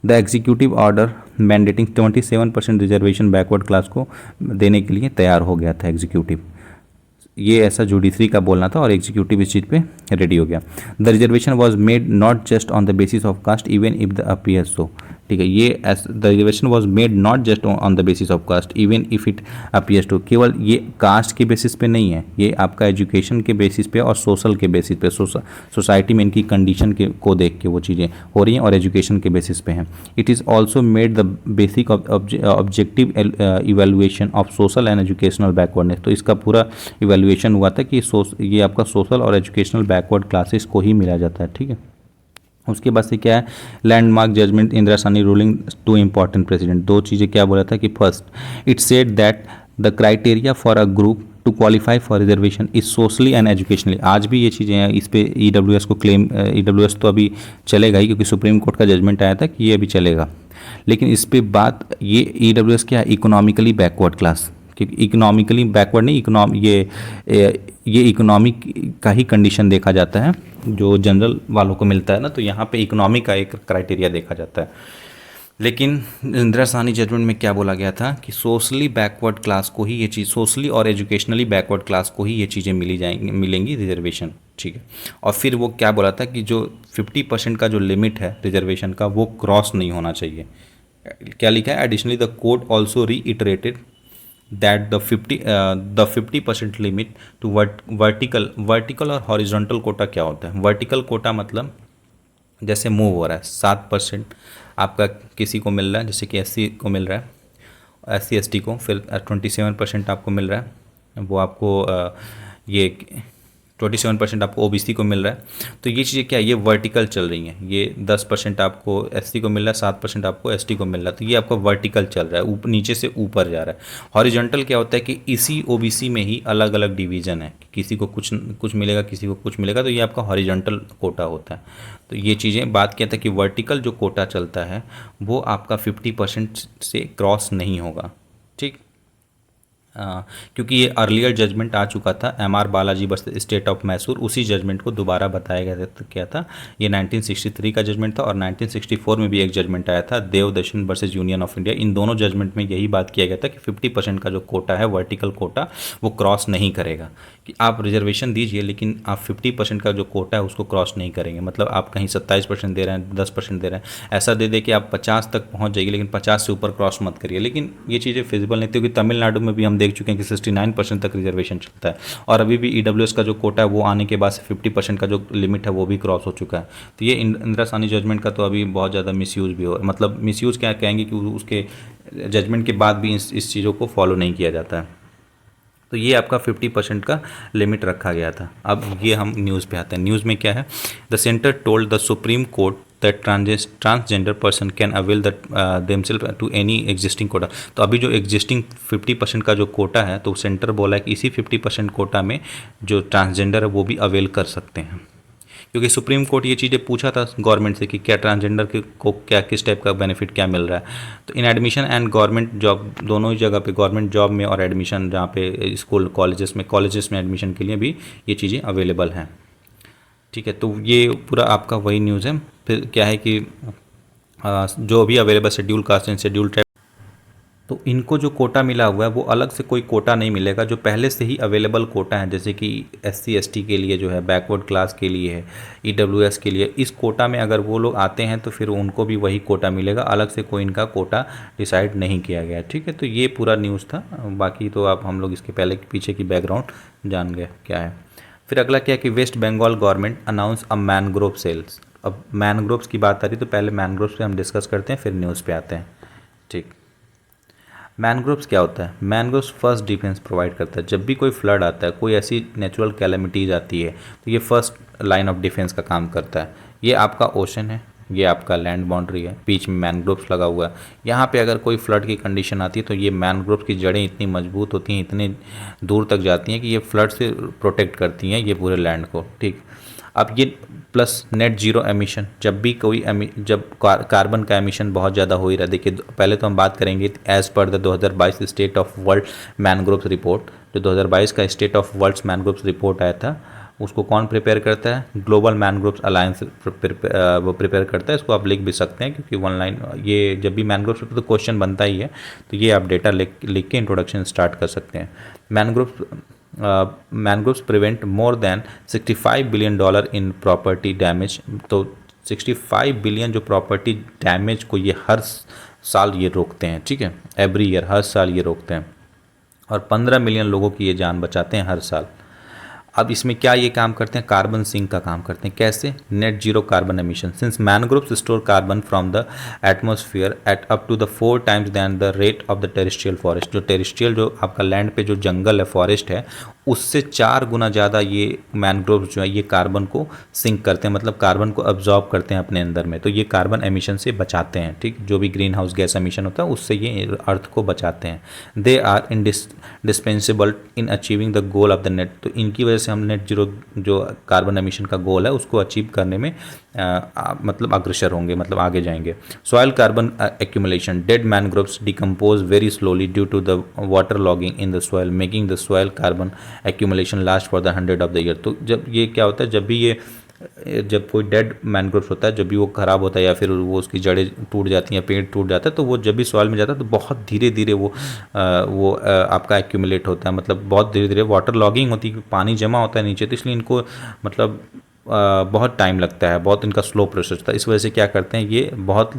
The executive order mandating 27% reservation backward class को देने के लिए तैयार हो गया था एग्जीक्यूटिव। ये ऐसा जुडिशरी का बोलना था और एग्जीक्यूटिव इस चीज़ पे रेडी हो गया। The reservation was made not just on the basis of caste even if the appears so. ठीक है, ये the reservation was made not just on the basis of caste even if it appears to, केवल ये cast के basis पे नहीं है, ये आपका एजुकेशन के बेसिस पे और सोशल के बेसिस पे, सोसाइटी में इनकी कंडीशन के को देख के वो चीज़ें हो रही हैं और एजुकेशन के बेसिस पे हैं। It is also made the basic objective evaluation of social and educational backwardness. तो इसका पूरा इवेलुएशन हुआ था कि ये आपका सोशल और एजुकेशनल बैकवर्ड क्लासेस को ही मिला जाता है। ठीक है, उसके बाद से क्या है, landmark judgment Indira Sawhney ruling two important president. 2 चीज़ें क्या बोला था कि first, it said that the criteria for a group to qualify for reservation is socially and educationally. आज भी ये चीज़ें हैं, इस पे EWS को क्लेम, EWS तो अभी चलेगा ही क्योंकि सुप्रीम कोर्ट का जजमेंट आया था कि ये अभी चलेगा, लेकिन इस पे बात, ये EWS क्या है, इकोनॉमिकली बैकवर्ड क्लास, क्योंकि इकोनॉमिकली बैकवर्ड नहीं, ये इकोनॉमिक का ही कंडीशन देखा जाता है जो जनरल वालों को मिलता है ना, तो यहाँ पे इकोनॉमी का एक क्राइटेरिया देखा जाता है। लेकिन इंदिरा साहनी जजमेंट में क्या बोला गया था कि सोशली बैकवर्ड क्लास को ही ये चीज़, सोशली और एजुकेशनली बैकवर्ड क्लास को ही ये चीज़ें मिलेंगी रिजर्वेशन। ठीक है, और फिर वो क्या बोला था कि जो 50% का जो लिमिट है रिजर्वेशन का वो क्रॉस नहीं होना चाहिए। क्या लिखा है, additionally the court also reiterated that the 50% limit to vertical और हॉरिजॉन्टल कोटा क्या होता है। वर्टिकल कोटा मतलब जैसे मूव हो रहा है, 7% आपका किसी को मिल रहा है, जैसे कि SC को मिल रहा है, SC ST को, फिर 27% आपको मिल रहा है, वो आपको ये 27% आपको OBC को मिल रहा है। तो ये चीज़ें क्या है, ये वर्टिकल चल रही हैं। ये 10% आपको SC को मिल रहा है, 7% आपको ST को मिल रहा है, तो ये आपका वर्टिकल चल रहा है, नीचे से ऊपर जा रहा है। हॉरिजॉन्टल क्या होता है कि इसी OBC में ही अलग अलग डिवीज़न है, किसी को कुछ मिलेगा, किसी को कुछ मिलेगा, तो ये आपका हॉरिजॉन्टल कोटा होता है। तो ये चीज़ें बात किया था कि वर्टिकल जो कोटा चलता है वो आपका 50% से क्रॉस नहीं होगा। ठीक, क्योंकि ये अर्लियर जजमेंट आ चुका था MR Balaji versus state of Mysore, उसी जजमेंट को दोबारा बताया गया था। क्या था ये, 1963 का जजमेंट था, और 1964 में भी एक जजमेंट आया था देवदर्शन वर्सेस यूनियन ऑफ इंडिया। इन दोनों जजमेंट में यही बात किया गया था कि 50% का जो कोटा है वर्टिकल कोटा वो क्रॉस नहीं करेगा, कि आप रिजर्वेशन दीजिए लेकिन आप 50% का जो कोटा है उसको क्रॉस नहीं करेंगे। मतलब आप कहीं 27% दे रहे हैं, 10% दे रहे हैं, ऐसा दे दे कि आप 50 तक पहुँच जाइए, लेकिन 50 से ऊपर क्रॉस मत करिए। लेकिन ये चीज़ें फिजिबल नहीं थी, क्योंकि तमिलनाडु में भी हम देख चुके हैं कि 69% तक रिजर्वेशन चलता है, और अभी भी EWS का जो कोटा है वो आने के बाद से 50% का जो लिमिट है वो भी क्रॉस हो चुका है। तो ये इंदिरा साहनी जजमेंट का तो अभी बहुत ज़्यादा मिसयूज़ भी हो, मतलब मिसयूज़ क्या कहेंगे कि उसके जजमेंट के बाद भी इस चीज़ों को फॉलो नहीं किया जाता है। तो ये आपका 50% का लिमिट रखा गया था। अब ये हम न्यूज़ पे आते हैं। न्यूज़ में क्या है, the centre told the supreme court that transgender person can avail themselves to any existing quota. तो अभी जो एग्जिस्टिंग 50% का जो कोटा है, तो सेंटर बोला है कि इसी 50% कोटा में जो ट्रांसजेंडर है वो भी अवेल कर सकते हैं। क्योंकि सुप्रीम कोर्ट ये चीज़ें पूछा था गवर्नमेंट से कि क्या ट्रांसजेंडर को क्या किस टाइप का बेनिफिट क्या मिल रहा है। तो इन एडमिशन एंड गवर्नमेंट जॉब दोनों ही जगह पे, गवर्नमेंट जॉब में और एडमिशन जहाँ पे स्कूल कॉलेजेस में एडमिशन के लिए भी ये चीज़ें अवेलेबल हैं। ठीक है, तो ये पूरा आपका वही न्यूज़ है। फिर क्या है कि जो भी available schedule caste and schedule tribe, तो इनको जो कोटा मिला हुआ है वो अलग से कोई कोटा नहीं मिलेगा, जो पहले से ही अवेलेबल कोटा है, जैसे कि SC ST के लिए जो है, बैकवर्ड क्लास के लिए है, EWS के लिए, इस कोटा में अगर वो लोग आते हैं तो फिर उनको भी वही कोटा मिलेगा, अलग से कोई इनका कोटा डिसाइड नहीं किया गया। ठीक है, तो ये पूरा न्यूज़ था। बाकी तो आप हम लोग इसके पहले पीछे की बैकग्राउंड जान गए क्या है। फिर अगला क्या है कि West Bengal government announce a mangrove cells. अब मैनग्रोव्स की बात आ रही तो पहले मैनग्रोव्स पे हम डिस्कस करते हैं, फिर न्यूज़ पे आते हैं। ठीक, मैनग्रोव्स क्या होता है? मैनग्रोव्स फर्स्ट डिफेंस प्रोवाइड करता है। जब भी कोई फ्लड आता है, कोई ऐसी नेचुरल कैलेमिटीज आती है, तो ये फर्स्ट लाइन ऑफ डिफेंस का काम करता है। ये आपका ओशन है, ये आपका लैंड बाउंड्री है, बीच में मैनग्रोव्स लगा हुआ है। यहाँ पे अगर कोई फ्लड की कंडीशन आती है तो ये मैनग्रोव्स की जड़ें इतनी मजबूत होती हैं, इतने दूर तक जाती हैं कि ये फ्लड से प्रोटेक्ट करती हैं ये पूरे लैंड को। ठीक, अब ये प्लस नेट जीरो एमिशन, जब भी कोई जब कार्बन का एमिशन बहुत ज़्यादा हो ही रहा है। देखिए, पहले तो हम बात करेंगे as per the 2022 state of world mangroves report. जो 2022 का state of world mangroves report आया था, उसको कौन प्रिपेयर करता है? ग्लोबल मैनग्रोव्स अलायंस वो प्रिपेयर करता है। इसको आप लिख भी सकते हैं, क्योंकि वन लाइन ये जब भी मैनग्रोव्स तो क्वेश्चन बनता ही है, तो ये आप डेटा लिख के इंट्रोडक्शन स्टार्ट कर सकते हैं। Mangroves prevent more than $65 billion in property damage. तो 65 बिलियन जो प्रॉपर्टी डैमेज को ये हर साल ये रोकते हैं। ठीक है, एवरी ईयर, हर साल ये रोकते हैं, और 15 मिलियन लोगों की ये जान बचाते हैं हर साल। अब इसमें क्या ये काम करते हैं? कार्बन सिंक का काम करते हैं। कैसे? Net zero carbon emission, since mangroves store carbon from the atmosphere at up to the 4 times than the rate of the terrestrial forest. जो टेरेस्ट्रियल जो आपका लैंड पे जो जंगल है, फॉरेस्ट है, उससे 4 गुना ज़्यादा ये मैनग्रोव्स जो है ये कार्बन को सिंक करते हैं, मतलब कार्बन को अब्जॉर्ब करते हैं अपने अंदर में। तो ये कार्बन एमिशन से बचाते हैं। ठीक, जो भी ग्रीन हाउस गैस एमिशन होता है उससे ये अर्थ को बचाते हैं। They are indispensable in achieving the goal of the net. तो इनकी वजह से हम नेट जीरो जो कार्बन एमिशन का गोल है उसको अचीव करने में मतलब अग्रसर होंगे, मतलब आगे जाएंगे। Soil carbon accumulation, dead mangroves decompose very slowly due to the water logging in the soil, making the soil carbon accumulation last for the 100 of the year. तो जब ये क्या होता है, जब कोई डेड मैनग्रोव्स होता है, जब भी वो ख़राब होता है या फिर वो उसकी जड़ें टूट जाती हैं, पेड़ टूट जाता है, तो वो जब भी सॉइल में जाता है तो बहुत धीरे धीरे वो आपका एक्यूमुलेट होता है, मतलब बहुत धीरे धीरे वाटर लॉगिंग होती है, पानी जमा होता है नीचे, तो इसलिए इनको मतलब बहुत टाइम लगता है, बहुत इनका स्लो प्रोसेस था। इस वजह से क्या करते हैं, ये बहुत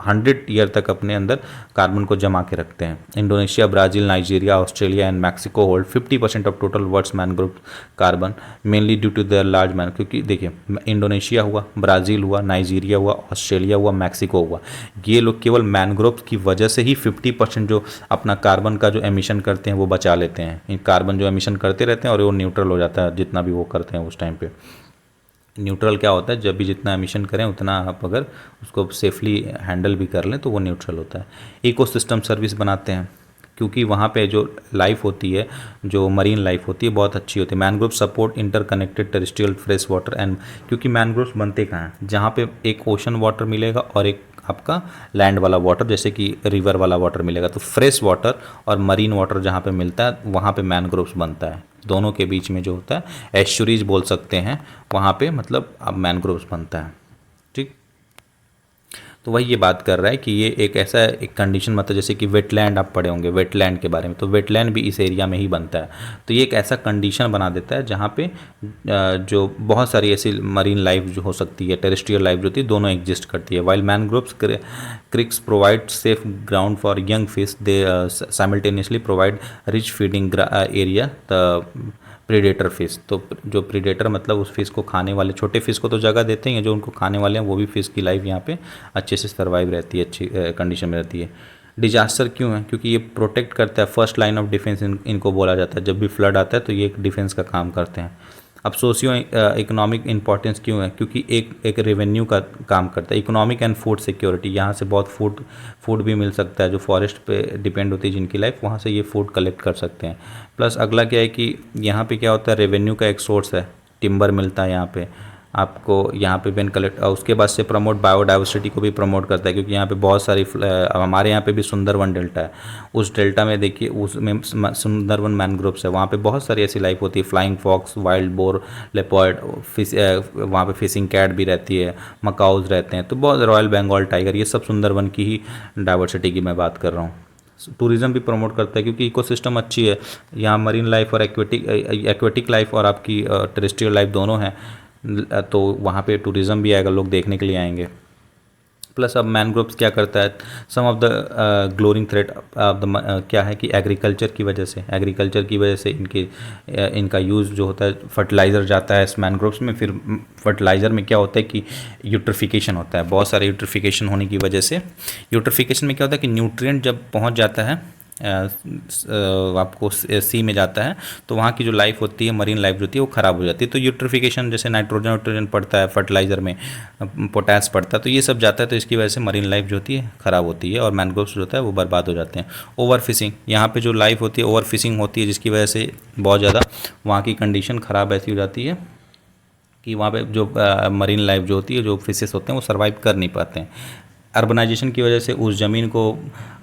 100 ईयर तक अपने अंदर कार्बन को जमा के रखते हैं। Indonesia, Brazil, Nigeria, Australia and Mexico hold 50% of total world's mangrove carbon, mainly due to the large man. क्योंकि देखिए, इंडोनेशिया हुआ, ब्राज़ील हुआ, नाइजीरिया हुआ, ऑस्ट्रेलिया हुआ, मैक्सिको हुआ, ये लोग केवल मैनग्रोव की वजह से ही 50% जो अपना कार्बन का जो एमिशन करते हैं वो बचा लेते हैं। इन कार्बन जो एमिशन करते रहते हैं और वो न्यूट्रल हो जाता है जितना भी वो करते हैं उस टाइम पे। न्यूट्रल क्या होता है? जब भी जितना एमिशन करें उतना आप अगर उसको सेफली हैंडल भी कर लें तो वो न्यूट्रल होता है। इकोसिस्टम सर्विस बनाते हैं, क्योंकि वहाँ पे जो लाइफ होती है, जो मरीन लाइफ होती है, बहुत अच्छी होती है। Mangrove support interconnected terrestrial fresh water and, क्योंकि मैनग्रोव्स बनते कहाँ हैं? जहाँ पे एक ओशन वाटर मिलेगा और एक आपका लैंड वाला वाटर, जैसे कि रिवर वाला वाटर मिलेगा, तो फ्रेश वाटर और मरीन वाटर जहाँ पे मिलता है वहाँ पे मैनग्रोव्स बनता है। दोनों के बीच में जो होता है एस्चुरीज बोल सकते हैं, वहाँ पे मतलब अब मैनग्रोव्स बनता है। ठीक, तो वही ये बात कर रहा है कि ये एक ऐसा एक कंडीशन, मतलब जैसे कि वेटलैंड आप पढ़े होंगे वेटलैंड के बारे में, तो वेटलैंड भी इस एरिया में ही बनता है। तो ये एक ऐसा कंडीशन बना देता है जहाँ पे जो बहुत सारी ऐसी मरीन लाइफ जो हो सकती है, टेरेस्ट्रियल लाइफ जो होती है, दोनों एग्जिस्ट करती है। While mangroves Crick's provide safe ground for young fish, they simultaneously provide rich feeding area the predator fish. तो जो प्रीडेटर मतलब उस फिश को खाने वाले छोटे फिश को तो जगह देते हैं, जो उनको खाने वाले हैं वो भी फिश की लाइफ यहाँ पे अच्छे से सर्वाइव रहती है, अच्छी कंडीशन में रहती है। डिजास्टर क्यों है? क्योंकि ये प्रोटेक्ट करता है, फर्स्ट लाइन ऑफ डिफेंस इनको बोला जाता है। जब भी फ्लड आता है तो ये एक डिफेंस का काम करते हैं। अब सोशियो इकोनॉमिक इंपॉर्टेंस क्यों है? क्योंकि एक रेवेन्यू का काम करता है। इकोनॉमिक एंड फूड सिक्योरिटी, यहाँ से बहुत फूड भी मिल सकता है, जो फॉरेस्ट पे डिपेंड होती है जिनकी लाइफ, वहाँ से ये फूड कलेक्ट कर सकते हैं। प्लस अगला क्या है कि यहाँ पे क्या होता है, रेवेन्यू का एक सोर्स है, टिम्बर मिलता है यहाँ पे आपको यहाँ पे वेन कलेक्ट, उसके बाद से प्रमोट बायोडाइवर्सिटी को भी प्रमोट करता है, क्योंकि यहाँ पे बहुत सारी हमारे यहाँ पे भी सुंदरवन डेल्टा है, उस डेल्टा में देखिए उसमें सुंदरवन मैनग्रोव्स है, वहाँ पे बहुत सारी ऐसी लाइफ होती है, flying fox, wild boar, leopard, fish, वहाँ पे फिशिंग कैट भी रहती है, मकाउज रहते हैं, तो बहुत, रॉयल बंगाल टाइगर, ये सब सुंदरवन की ही डाइवर्सिटी की मैं बात कर रहा हूँ। टूरिज़्म भी प्रमोट करता है क्योंकि इकोसिस्टम अच्छी है यहाँ, मरीन लाइफ और एक्वेटिक लाइफ और आपकी टेरेस्ट्रियल लाइफ दोनों हैं, तो वहाँ पे टूरिज़्म भी आएगा, लोग देखने के लिए आएंगे। प्लस अब मैनग्रोव्स क्या करता है, some of the glaring threat of the क्या है कि एग्रीकल्चर की वजह से इनका यूज़ जो होता है, फर्टिलाइज़र जाता है इस मैनग्रोव्स में, फिर फर्टिलाइज़र में क्या होता है कि यूट्रिफिकेशन होता है, बहुत सारे यूट्रिफिकेशन होने की वजह से, यूट्रिफिकेशन में क्या होता है कि न्यूट्रिएंट जब पहुंच जाता है आपको सी में जाता है, तो वहाँ की जो लाइफ होती है, मरीन लाइफ जो होती है, वो ख़राब हो जाती है। तो यूट्रिफिकेशन जैसे नाइट्रोजन पड़ता है फर्टिलाइज़र में, पोटास पड़ता है, तो ये सब जाता है, तो इसकी वजह से मरीन लाइफ जो होती है ख़राब होती है और मैनग्रोव्स जो होता है वो बर्बाद हो जाते हैं। ओवर फिशिंग, यहाँ पे जो लाइफ होती है ओवर फिशिंग होती है, जिसकी वजह से बहुत ज़्यादा वहाँ की कंडीशन ख़राब ऐसी हो जाती है कि वहाँ पे जो मरीन लाइफ जो होती है, जो फिशेस होते हैं, वो सर्वाइव कर नहीं पाते हैं। अर्बनाइजेशन की वजह से उस ज़मीन को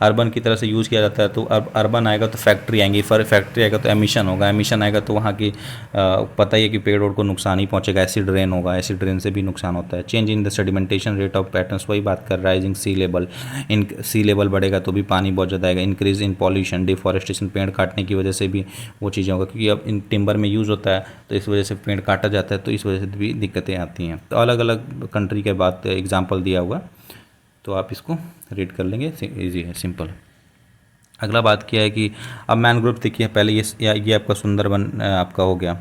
अर्बन की तरह से यूज़ किया जाता है, तो अर्बन आएगा तो फैक्ट्री आएंगी, फैक्ट्री आएगा तो एमिशन होगा, एमिशन आएगा तो वहाँ की पता ही है कि पेड़ ओड़ को नुकसान ही पहुँचेगा, एसिड रेन होगा, एसिड रेन से भी नुकसान होता है। Change in the sedimentation rate of patterns, वही बात कर, राइजिंग सी लेवल, सी लेवल बढ़ेगा तो भी पानी बहुत ज़्यादा आएगा। इंक्रीज इन पॉल्यूशन, डिफॉरेस्टेशन, पेड़ काटने की वजह से भी वो चीज़ें होगा, क्योंकि अब इन टिम्बर में यूज़ होता है तो इस वजह से पेड़ काटा जाता है, तो इस वजह से भी दिक्कतें आती हैं। तो अलग अलग कंट्री के बात एग्जाम्पल दिया हुआ, तो आप इसको रीड कर लेंगे, इजी है, सिंपल है। अगला बात क्या है कि अब मैनग्रोव देखिए, पहले ये आपका सुंदरबन आपका हो गया,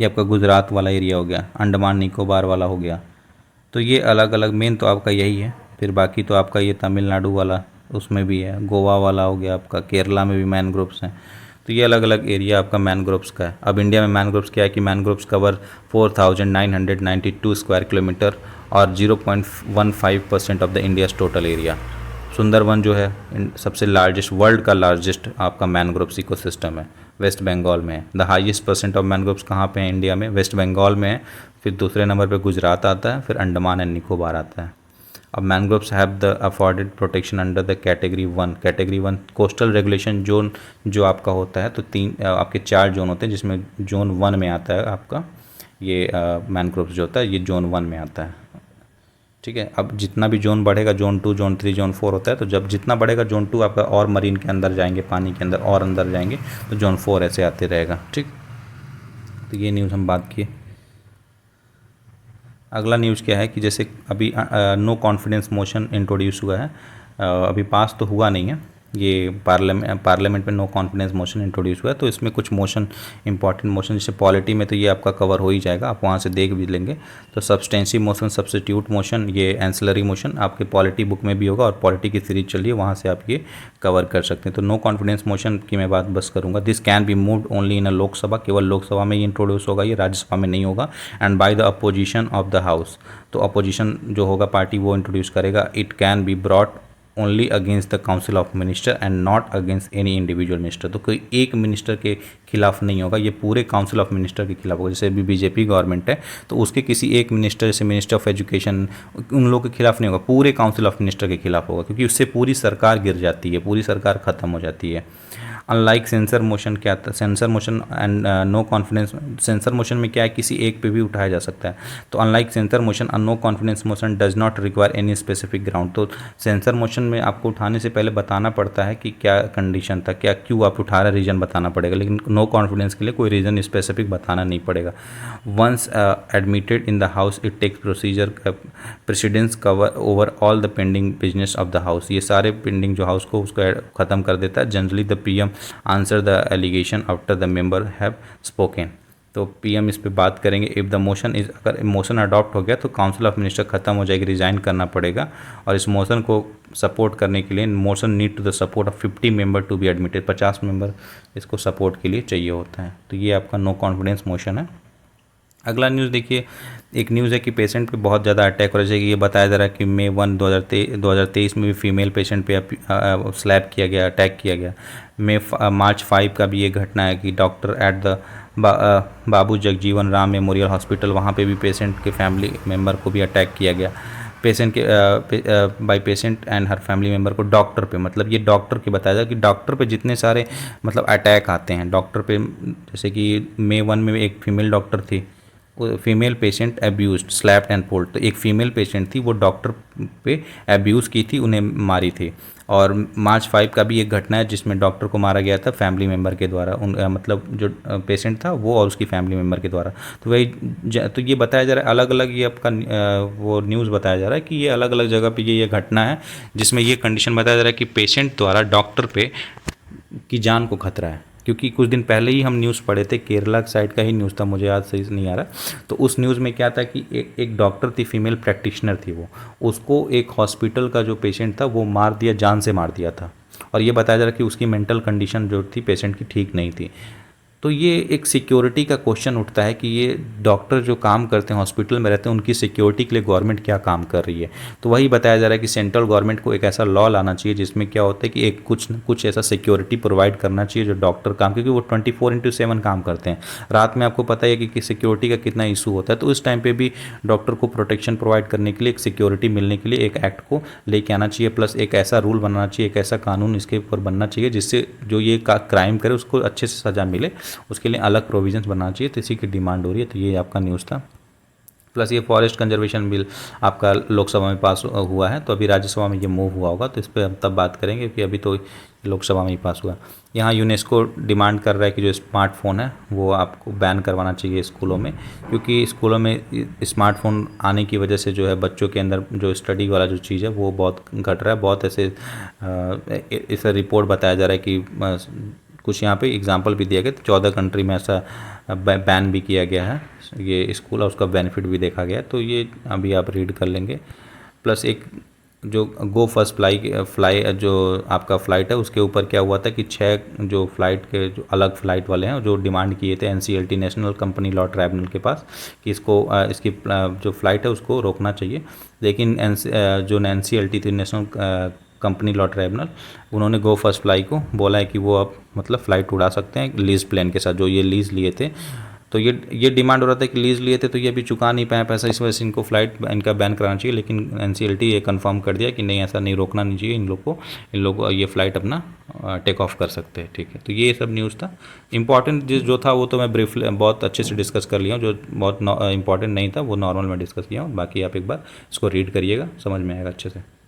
ये आपका गुजरात वाला एरिया हो गया, अंडमान निकोबार वाला हो गया, तो ये अलग अलग मेन तो आपका यही है। फिर बाकी तो आपका ये तमिलनाडु वाला उसमें भी है, गोवा वाला हो गया आपका, केरला में भी मैनग्रोव्स हैं, तो ये अलग अलग एरिया आपका मैनग्रोव्स का है। अब इंडिया में मैनग्रोव्स क्या है कि मैनग्रोव्स कवर 4992 स्क्वायर किलोमीटर और 0.15% of the India's total area. Sundarban जो है सबसे लार्जेस्ट, वर्ल्ड का लार्जेस्ट आपका मैनग्रोव्स इकोसिस्टम है, वेस्ट बंगाल में है। The highest percent of mangroves कहाँ पे हैं इंडिया में, वेस्ट बंगाल में है, फिर दूसरे नंबर पे गुजरात आता है, फिर अंडमान एंड निकोबार आता है। अब mangroves have the afforded protection under the category 1 coastal regulation zone जो आपका होता है, तो आपके 4 जोन होते हैं, जिसमें जोन 1 में आता है आपका ये मैनग्रोव्स जो होता है, ये जोन 1 में आता है, ठीक है। अब जितना भी जोन बढ़ेगा, जोन 2, जोन 3, जोन 4 होता है, तो जब जितना बढ़ेगा जोन 2 आपका और मरीन के अंदर जाएंगे, पानी के अंदर और अंदर जाएंगे, तो जोन 4 ऐसे आते रहेगा, ठीक। तो ये न्यूज़ हम बात किए। अगला न्यूज़ क्या है कि जैसे अभी नो कॉन्फिडेंस मोशन इंट्रोड्यूस हुआ है, अभी पास तो हुआ नहीं है, ये पार्लियामेंट में नो कॉन्फिडेंस मोशन इंट्रोड्यूस हुआ है, तो इसमें कुछ मोशन, इंपॉर्टेंट मोशन, जैसे पॉलिटी में तो ये आपका कवर हो ही जाएगा, आप वहाँ से देख भी लेंगे। तो सब्सटेंसिव मोशन, सब्स्टिट्यूट मोशन, ये एंसिलरी मोशन आपके पॉलिटी बुक में भी होगा, और पॉलिटी की सीरीज चलिए वहाँ से आप ये कवर कर सकते हैं। तो नो कॉन्फिडेंस मोशन की मैं बात बस करूँगा। This can be moved only in a Lok Sabha, केवल लोकसभा में ही इंट्रोड्यूस होगा, ये राज्यसभा में नहीं होगा, and by the opposition of the house, तो अपोजिशन जो होगा पार्टी वो इंट्रोड्यूस करेगा। It can be brought only against the council of minister and not against any individual minister, तो कोई एक मिनिस्टर के खिलाफ नहीं होगा, ये पूरे काउंसिल ऑफ मिनिस्टर के खिलाफ होगा। जैसे अभी बीजेपी गवर्नमेंट है, तो उसके किसी एक मिनिस्टर, जैसे मिनिस्टर ऑफ एजुकेशन, उन लोगों के खिलाफ नहीं होगा, पूरे काउंसिल ऑफ मिनिस्टर के खिलाफ होगा, क्योंकि उससे पूरी सरकार गिर जाती है, पूरी सरकार ख़त्म हो जाती है। अनलाइक सेंसर मोशन, क्या था censure motion and no confidence, censure motion में क्या है, किसी एक पे भी उठाया जा सकता है, तो unlike censure motion no confidence motion does not require any specific ground. तो सेंसर मोशन में आपको उठाने से पहले बताना पड़ता है कि क्या कंडीशन था, क्या क्यों आप उठा रहे, रीज़न बताना पड़ेगा, लेकिन नो कॉन्फिडेंस के लिए कोई रीज़न स्पेसिफिक बताना नहीं पड़ेगा। Once admitted in the house it takes procedure precedence cover over all the pending business of the house, ये सारे पेंडिंग जो हाउस को उसको ख़त्म कर देता है। Generally the PM answer the allegation after the member have spoken, तो पीएम इस पे बात करेंगे। इफ़ द मोशन इज, अगर मोशन अडॉप्ट हो गया तो काउंसिल ऑफ मिनिस्टर खत्म हो जाएगी, रिजाइन करना पड़ेगा, और इस मोशन को सपोर्ट करने के लिए motion need to the support of 50 member to be admitted, 50 member इसको सपोर्ट के लिए चाहिए होता है। तो ये आपका नो कॉन्फिडेंस मोशन है। अगला न्यूज़ देखिए, एक न्यूज़ है कि पेशेंट पे बहुत ज़्यादा अटैक हो रहा है। ये बताया जा रहा है कि मई 1 2023 में भी फीमेल पेशेंट पे स्लैब किया गया, अटैक किया गया। मार्च 5 का भी ये घटना है कि doctor at the Babu Jagjivan Ram memorial hospital, वहाँ पे भी पेशेंट के फैमिली मेम्बर को भी अटैक किया गया। पेशेंट के by patient and her family member को डॉक्टर पे, मतलब ये डॉक्टर के बताया जाए कि डॉक्टर पे जितने सारे मतलब अटैक आते हैं डॉक्टर पे, जैसे कि मे 1 में एक फीमेल डॉक्टर थी, female patient abused slapped and pulled, तो एक फीमेल पेशेंट थी वो डॉक्टर पे एब्यूज़ की थी, उन्हें मारी थी। और मार्च 5 का भी एक घटना है जिसमें डॉक्टर को मारा गया था फैमिली मेम्बर के द्वारा, मतलब जो पेशेंट था वो और उसकी फैमिली मेम्बर के द्वारा। तो वही तो ये बताया जा रहा है अलग अलग, ये आपका वो न्यूज़ बताया जा रहा है कि ये अलग अलग जगह पे ये घटना है जिसमें ये कंडीशन बताया जा रहा है कि पेशेंट द्वारा डॉक्टर पे की जान को खतरा है। क्योंकि कुछ दिन पहले ही हम न्यूज़ पढ़े थे, केरला साइड का ही न्यूज़ था, मुझे याद सही से नहीं आ रहा। तो उस न्यूज़ में क्या था कि एक डॉक्टर थी, फीमेल प्रैक्टिशनर थी, वो उसको एक हॉस्पिटल का जो पेशेंट था वो मार दिया, जान से मार दिया था। और ये बताया जा रहा है कि उसकी मेंटल कंडीशन जो थी पेशेंट की ठीक नहीं थी। तो ये एक सिक्योरिटी का क्वेश्चन उठता है कि ये डॉक्टर जो काम करते हैं हॉस्पिटल में रहते हैं उनकी सिक्योरिटी के लिए गवर्नमेंट क्या काम कर रही है। तो वही बताया जा रहा है कि सेंट्रल गवर्नमेंट को एक ऐसा लॉ लाना चाहिए जिसमें क्या होता है कि एक कुछ ऐसा सिक्योरिटी प्रोवाइड करना चाहिए जो डॉक्टर काम, क्योंकि वो 24/7 काम करते हैं। रात में आपको पता ही है कि सिक्योरिटी का कितना इशू होता है, तो उस टाइम पर भी डॉक्टर को प्रोटेक्शन प्रोवाइड करने के लिए, एक सिक्योरिटी मिलने के लिए एक एक्ट को लेके आना चाहिए, प्लस एक ऐसा रूल बनाना चाहिए, एक ऐसा कानून इसके ऊपर बनना चाहिए जिससे जो ये क्राइम करे उसको अच्छे से सज़ा मिले, उसके लिए अलग प्रोविजंस बनाना चाहिए। तो इसी की डिमांड हो रही है। तो ये आपका न्यूज़ था। प्लस ये फॉरेस्ट कंजर्वेशन बिल आपका लोकसभा में पास हुआ है, तो अभी राज्यसभा में ये मूव हुआ होगा, तो इस पर हम तब बात करेंगे क्योंकि अभी तो लोकसभा में ही पास हुआ। यहाँ यूनेस्को डिमांड कर रहा है कि जो स्मार्टफोन है वो आपको बैन करवाना चाहिए स्कूलों में, क्योंकि स्कूलों में स्मार्टफोन आने की वजह से जो है बच्चों के अंदर जो स्टडी वाला जो चीज़ है वो बहुत घट रहा है। बहुत ऐसे इस रिपोर्ट बताया जा रहा है कि कुछ यहाँ पे एग्जांपल भी दिया गया, तो 14 कंट्री में ऐसा बैन भी किया गया है ये स्कूल, और उसका बेनिफिट भी देखा गया। तो ये अभी आप रीड कर लेंगे। प्लस एक जो गो फर्स्ट फ्लाई जो आपका फ़्लाइट है उसके ऊपर क्या हुआ था कि 6 जो फ्लाइट के जो अलग फ़्लाइट वाले हैं जो डिमांड किए थे NCLT national company law tribunal के पास कि इसको इसकी जो फ़्लाइट है उसको रोकना चाहिए। लेकिन जो NCLT थी नेशनल कंपनी लॉ ट्राइब्यूनल, उन्होंने गो फर्स्ट फ्लाई को बोला है कि वो अब मतलब फ़्लाइट उड़ा सकते हैं लीज़ प्लेन के साथ, जो ये लीज़ लिए थे। तो ये डिमांड हो रहा था कि लीज़ लिए थे तो ये अभी चुका नहीं पाए पैसा, इस वजह से इनको फ़्लाइट इनका बैन कराना चाहिए। लेकिन NCLT ये कंफर्म कर दिया कि नहीं, ऐसा नहीं, रोकना नहीं चाहिए इन लोग को ये फ़्लाइट अपना टेक ऑफ कर सकते हैं। ठीक है, तो ये सब न्यूज़ था। इंपॉर्टेंट जो था वो तो मैं ब्रीफली बहुत अच्छे से डिस्कस कर लिया हूँ, जो बहुत इंपॉर्टेंट नहीं था वो नॉर्मल में डिस्कस किया हूँ। बाकी आप एक बार इसको रीड करिएगा, समझ में आएगा अच्छे से।